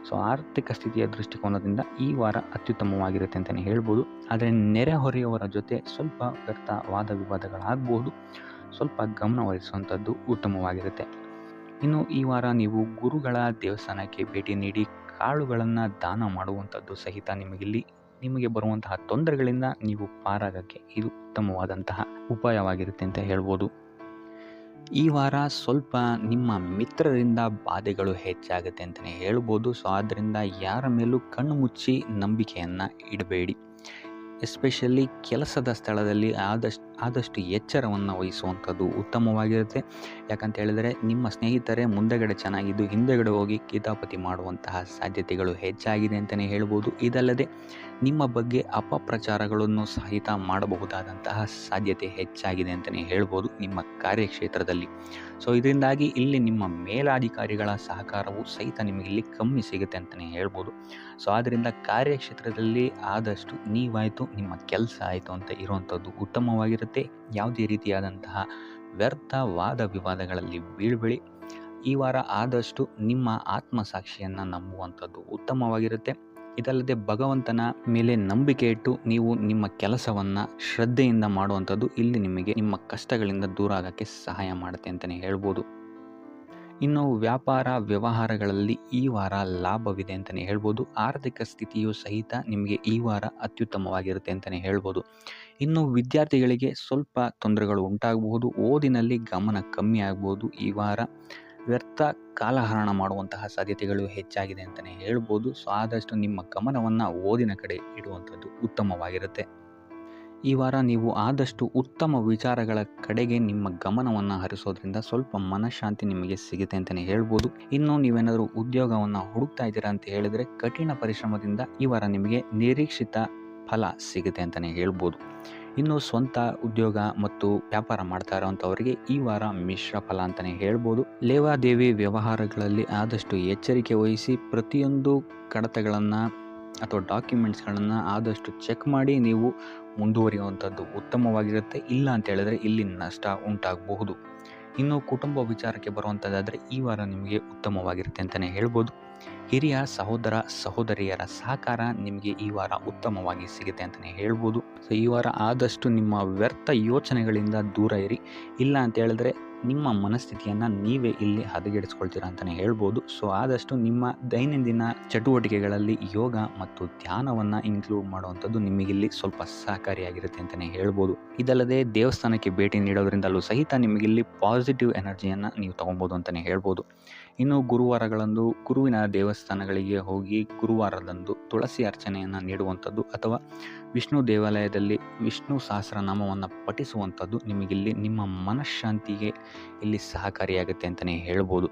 ಸೊ ಆರ್ಥಿಕ ಸ್ಥಿತಿಯ ದೃಷ್ಟಿಕೋನದಿಂದ ಈ ವಾರ ಅತ್ಯುತ್ತಮವಾಗಿರುತ್ತೆ ಅಂತಲೇ ಹೇಳ್ಬೋದು. ಆದರೆ ನೆರೆಹೊರೆಯವರ ಜೊತೆ ಸ್ವಲ್ಪ ವ್ಯರ್ಥ ವಾದ ವಿವಾದಗಳಾಗಬಹುದು. ಸ್ವಲ್ಪ ಗಮನ ವಹಿಸುವಂಥದ್ದು ಉತ್ತಮವಾಗಿರುತ್ತೆ. ಇನ್ನು ಈ ವಾರ ನೀವು ಗುರುಗಳ ದೇವಸ್ಥಾನಕ್ಕೆ ಭೇಟಿ ನೀಡಿ ಕಾಳುಗಳನ್ನು ದಾನ ಮಾಡುವಂಥದ್ದು ಸಹಿತ ನಿಮಗೆ ಬರುವಂತಹ ತೊಂದರೆಗಳಿಂದ ನೀವು ಪಾರಾಗಕ್ಕೆ ಇದು ಉತ್ತಮವಾದಂತಹ ಉಪಾಯವಾಗಿರುತ್ತೆ ಅಂತ ಹೇಳ್ಬೋದು. ಈ ವಾರ ಸ್ವಲ್ಪ ನಿಮ್ಮ ಮಿತ್ರರಿಂದ ಬಾಧೆಗಳು ಹೆಚ್ಚಾಗುತ್ತೆ ಅಂತಲೇ ಹೇಳ್ಬೋದು. ಸೊ ಆದ್ದರಿಂದ ಯಾರ ಮೇಲೂ ಕಣ್ಣು ಮುಚ್ಚಿ ನಂಬಿಕೆಯನ್ನು ಇಡಬೇಡಿ. ಎಸ್ಪೆಷಲಿ ಕೆಲಸದ ಸ್ಥಳದಲ್ಲಿ ಆದಷ್ಟು ಎಚ್ಚರವನ್ನು ವಹಿಸುವಂಥದ್ದು ಉತ್ತಮವಾಗಿರುತ್ತೆ. ಯಾಕಂತ ಹೇಳಿದರೆ ನಿಮ್ಮ ಸ್ನೇಹಿತರೇ ಮುಂದೆಗಡೆ ಚೆನ್ನಾಗಿದ್ದು ಹಿಂದೆಗಡೆ ಹೋಗಿ ಕಿತಾಪತಿ ಮಾಡುವಂತಹ ಸಾಧ್ಯತೆಗಳು ಹೆಚ್ಚಾಗಿದೆ ಅಂತಲೇ ಹೇಳ್ಬೋದು. ಇದಲ್ಲದೆ ನಿಮ್ಮ ಬಗ್ಗೆ ಅಪಪ್ರಚಾರಗಳನ್ನು ಸಹಿತ ಮಾಡಬಹುದಾದಂತಹ ಸಾಧ್ಯತೆ ಹೆಚ್ಚಾಗಿದೆ ಅಂತಲೇ ಹೇಳ್ಬೋದು ನಿಮ್ಮ ಕಾರ್ಯಕ್ಷೇತ್ರದಲ್ಲಿ. ಸೊ ಇದರಿಂದಾಗಿ ಇಲ್ಲಿ ನಿಮ್ಮ ಮೇಲಾಧಿಕಾರಿಗಳ ಸಹಕಾರವು ಸಹಿತ ನಿಮಗೆ ಇಲ್ಲಿ ಕಮ್ಮಿ ಸಿಗುತ್ತೆ ಅಂತಲೇ ಹೇಳ್ಬೋದು. ಸೊ ಆದ್ದರಿಂದ ಕಾರ್ಯಕ್ಷೇತ್ರದಲ್ಲಿ ಆದಷ್ಟು ನೀವಾಯಿತು ನಿಮ್ಮ ಕೆಲಸ ಆಯಿತು ಅಂತ ಇರುವಂಥದ್ದು ಉತ್ತಮವಾಗಿರುತ್ತೆ. ಯಾವುದೇ ರೀತಿಯಾದಂತಹ ವ್ಯರ್ಥ ವಾದ ವಿವಾದಗಳಲ್ಲಿ ಬೀಳ್ಬೇಡಿ. ಈ ವಾರ ಆದಷ್ಟು ನಿಮ್ಮ ಆತ್ಮಸಾಕ್ಷಿಯನ್ನು ನಂಬುವಂಥದ್ದು ಉತ್ತಮವಾಗಿರುತ್ತೆ. ಇದಲ್ಲದೆ ಭಗವಂತನ ಮೇಲೆ ನಂಬಿಕೆ ಇಟ್ಟು ನೀವು ನಿಮ್ಮ ಕೆಲಸವನ್ನು ಶ್ರದ್ಧೆಯಿಂದ ಮಾಡುವಂಥದ್ದು ಇಲ್ಲಿ ನಿಮಗೆ ನಿಮ್ಮ ಕಷ್ಟಗಳಿಂದ ದೂರ ಆಗೋಕ್ಕೆ ಸಹಾಯ ಮಾಡುತ್ತೆ ಅಂತಲೇ ಹೇಳ್ಬೋದು. ಇನ್ನು ವ್ಯಾಪಾರ ವ್ಯವಹಾರಗಳಲ್ಲಿ ಈ ವಾರ ಲಾಭವಿದೆ ಅಂತಲೇ ಹೇಳ್ಬೋದು. ಆರ್ಥಿಕ ಸ್ಥಿತಿಯು ಸಹಿತ ನಿಮಗೆ ಈ ವಾರ ಅತ್ಯುತ್ತಮವಾಗಿರುತ್ತೆ ಅಂತಲೇ ಹೇಳ್ಬೋದು. ಇನ್ನು ವಿದ್ಯಾರ್ಥಿಗಳಿಗೆ ಸ್ವಲ್ಪ ತೊಂದರೆಗಳು ಉಂಟಾಗಬಹುದು. ಓದಿನಲ್ಲಿ ಗಮನ ಕಮ್ಮಿ ಆಗ್ಬೋದು. ಈ ವಾರ ವ್ಯರ್ಥ ಕಾಲಹರಣ ಮಾಡುವಂತಹ ಸಾಧ್ಯತೆಗಳು ಹೆಚ್ಚಾಗಿದೆ ಅಂತಲೇ ಹೇಳ್ಬೋದು. ಸೊ ಆದಷ್ಟು ನಿಮ್ಮ ಗಮನವನ್ನು ಓದಿನ ಕಡೆ ಇಡುವಂಥದ್ದು ಉತ್ತಮವಾಗಿರುತ್ತೆ. ಈ ವಾರ ನೀವು ಆದಷ್ಟು ಉತ್ತಮ ವಿಚಾರಗಳ ಕಡೆಗೆ ನಿಮ್ಮ ಗಮನವನ್ನು ಹರಿಸೋದ್ರಿಂದ ಸ್ವಲ್ಪ ಮನಃಶಾಂತಿ ನಿಮಗೆ ಸಿಗುತ್ತೆ ಅಂತಲೇ ಹೇಳ್ಬೋದು. ಇನ್ನು ನೀವೇನಾದರೂ ಉದ್ಯೋಗವನ್ನು ಹುಡುಕ್ತಾ ಇದ್ದೀರಾ ಅಂತ ಹೇಳಿದರೆ ಕಠಿಣ ಪರಿಶ್ರಮದಿಂದ ಈ ವಾರ ನಿಮಗೆ ನಿರೀಕ್ಷಿತ ಫಲ ಸಿಗುತ್ತೆ ಅಂತಲೇ ಹೇಳ್ಬೋದು. ಇನ್ನು ಸ್ವಂತ ಉದ್ಯೋಗ ಮತ್ತು ವ್ಯಾಪಾರ ಮಾಡ್ತಾ ಇರೋವಂಥವರಿಗೆ ಈ ವಾರ ಮಿಶ್ರ ಫಲ ಅಂತಲೇ ಹೇಳ್ಬೋದು. ಲೇವಾದೇವಿ ವ್ಯವಹಾರಗಳಲ್ಲಿ ಆದಷ್ಟು ಎಚ್ಚರಿಕೆ ವಹಿಸಿ ಪ್ರತಿಯೊಂದು ಕಡತಗಳನ್ನು ಅಥವಾ ಡಾಕ್ಯುಮೆಂಟ್ಸ್ಗಳನ್ನು ಆದಷ್ಟು ಚೆಕ್ ಮಾಡಿ ನೀವು ಮುಂದುವರಿಯುವಂಥದ್ದು ಉತ್ತಮವಾಗಿರುತ್ತೆ. ಇಲ್ಲ ಅಂತ ಹೇಳಿದ್ರೆ ಇಲ್ಲಿ ನಷ್ಟ ಉಂಟಾಗಬಹುದು. ಇನ್ನು ಕುಟುಂಬ ವಿಚಾರಕ್ಕೆ ಬರುವಂಥದ್ದಾದರೆ ಈ ವಾರ ನಿಮಗೆ ಉತ್ತಮವಾಗಿರುತ್ತೆ ಅಂತಲೇ ಹೇಳ್ಬೋದು. ಹಿರಿಯ ಸಹೋದರ ಸಹೋದರಿಯರ ಸಹಕಾರ ನಿಮಗೆ ಈ ವಾರ ಉತ್ತಮವಾಗಿ ಸಿಗುತ್ತೆ ಅಂತಲೇ ಹೇಳ್ಬೋದು. ಸೊ ಈ ವಾರ ಆದಷ್ಟು ನಿಮ್ಮ ವ್ಯರ್ಥ ಯೋಚನೆಗಳಿಂದ ದೂರ ಇರಿ. ಇಲ್ಲ ಅಂತ ಹೇಳಿದ್ರೆ ನಿಮ್ಮ ಮನಸ್ಥಿತಿಯನ್ನು ನೀವೇ ಇಲ್ಲಿ ಹದಗೆಡಿಸ್ಕೊಳ್ತೀರಾ ಅಂತಲೇ ಹೇಳ್ಬೋದು. ಸೊ ಆದಷ್ಟು ನಿಮ್ಮ ದೈನಂದಿನ ಚಟುವಟಿಕೆಗಳಲ್ಲಿ ಯೋಗ ಮತ್ತು ಧ್ಯಾನವನ್ನು ಇನ್ಕ್ಲೂಡ್ ಮಾಡುವಂಥದ್ದು ನಿಮಗಿಲ್ಲಿ ಸ್ವಲ್ಪ ಸಹಕಾರಿಯಾಗಿರುತ್ತೆ ಅಂತಲೇ ಹೇಳ್ಬೋದು. ಇದಲ್ಲದೆ ದೇವಸ್ಥಾನಕ್ಕೆ ಭೇಟಿ ನೀಡೋದ್ರಿಂದಲೂ ಸಹಿತ ನಿಮಗಿಲ್ಲಿ ಪಾಸಿಟಿವ್ ಎನರ್ಜಿಯನ್ನು ನೀವು ತೊಗೊಬೋದು ಅಂತಲೇ ಹೇಳ್ಬೋದು. ಇನ್ನು ಗುರುವಾರಗಳಂದು ಗುರುವಿನ ದೇವಸ್ಥಾನಗಳಿಗೆ ಹೋಗಿ ಗುರುವಾರದಂದು ತುಳಸಿ ಅರ್ಚನೆಯನ್ನು ನೀಡುವಂಥದ್ದು ಅಥವಾ ವಿಷ್ಣು ದೇವಾಲಯದಲ್ಲಿ ವಿಷ್ಣು ಸಹಸ್ರನಾಮವನ್ನು ಪಠಿಸುವಂಥದ್ದು ನಿಮಗಿಲ್ಲಿ ನಿಮ್ಮ ಮನಃಶಾಂತಿಗೆ ಇಲ್ಲಿ ಸಹಕಾರಿಯಾಗುತ್ತೆ ಅಂತಲೇ ಹೇಳ್ಬೋದು.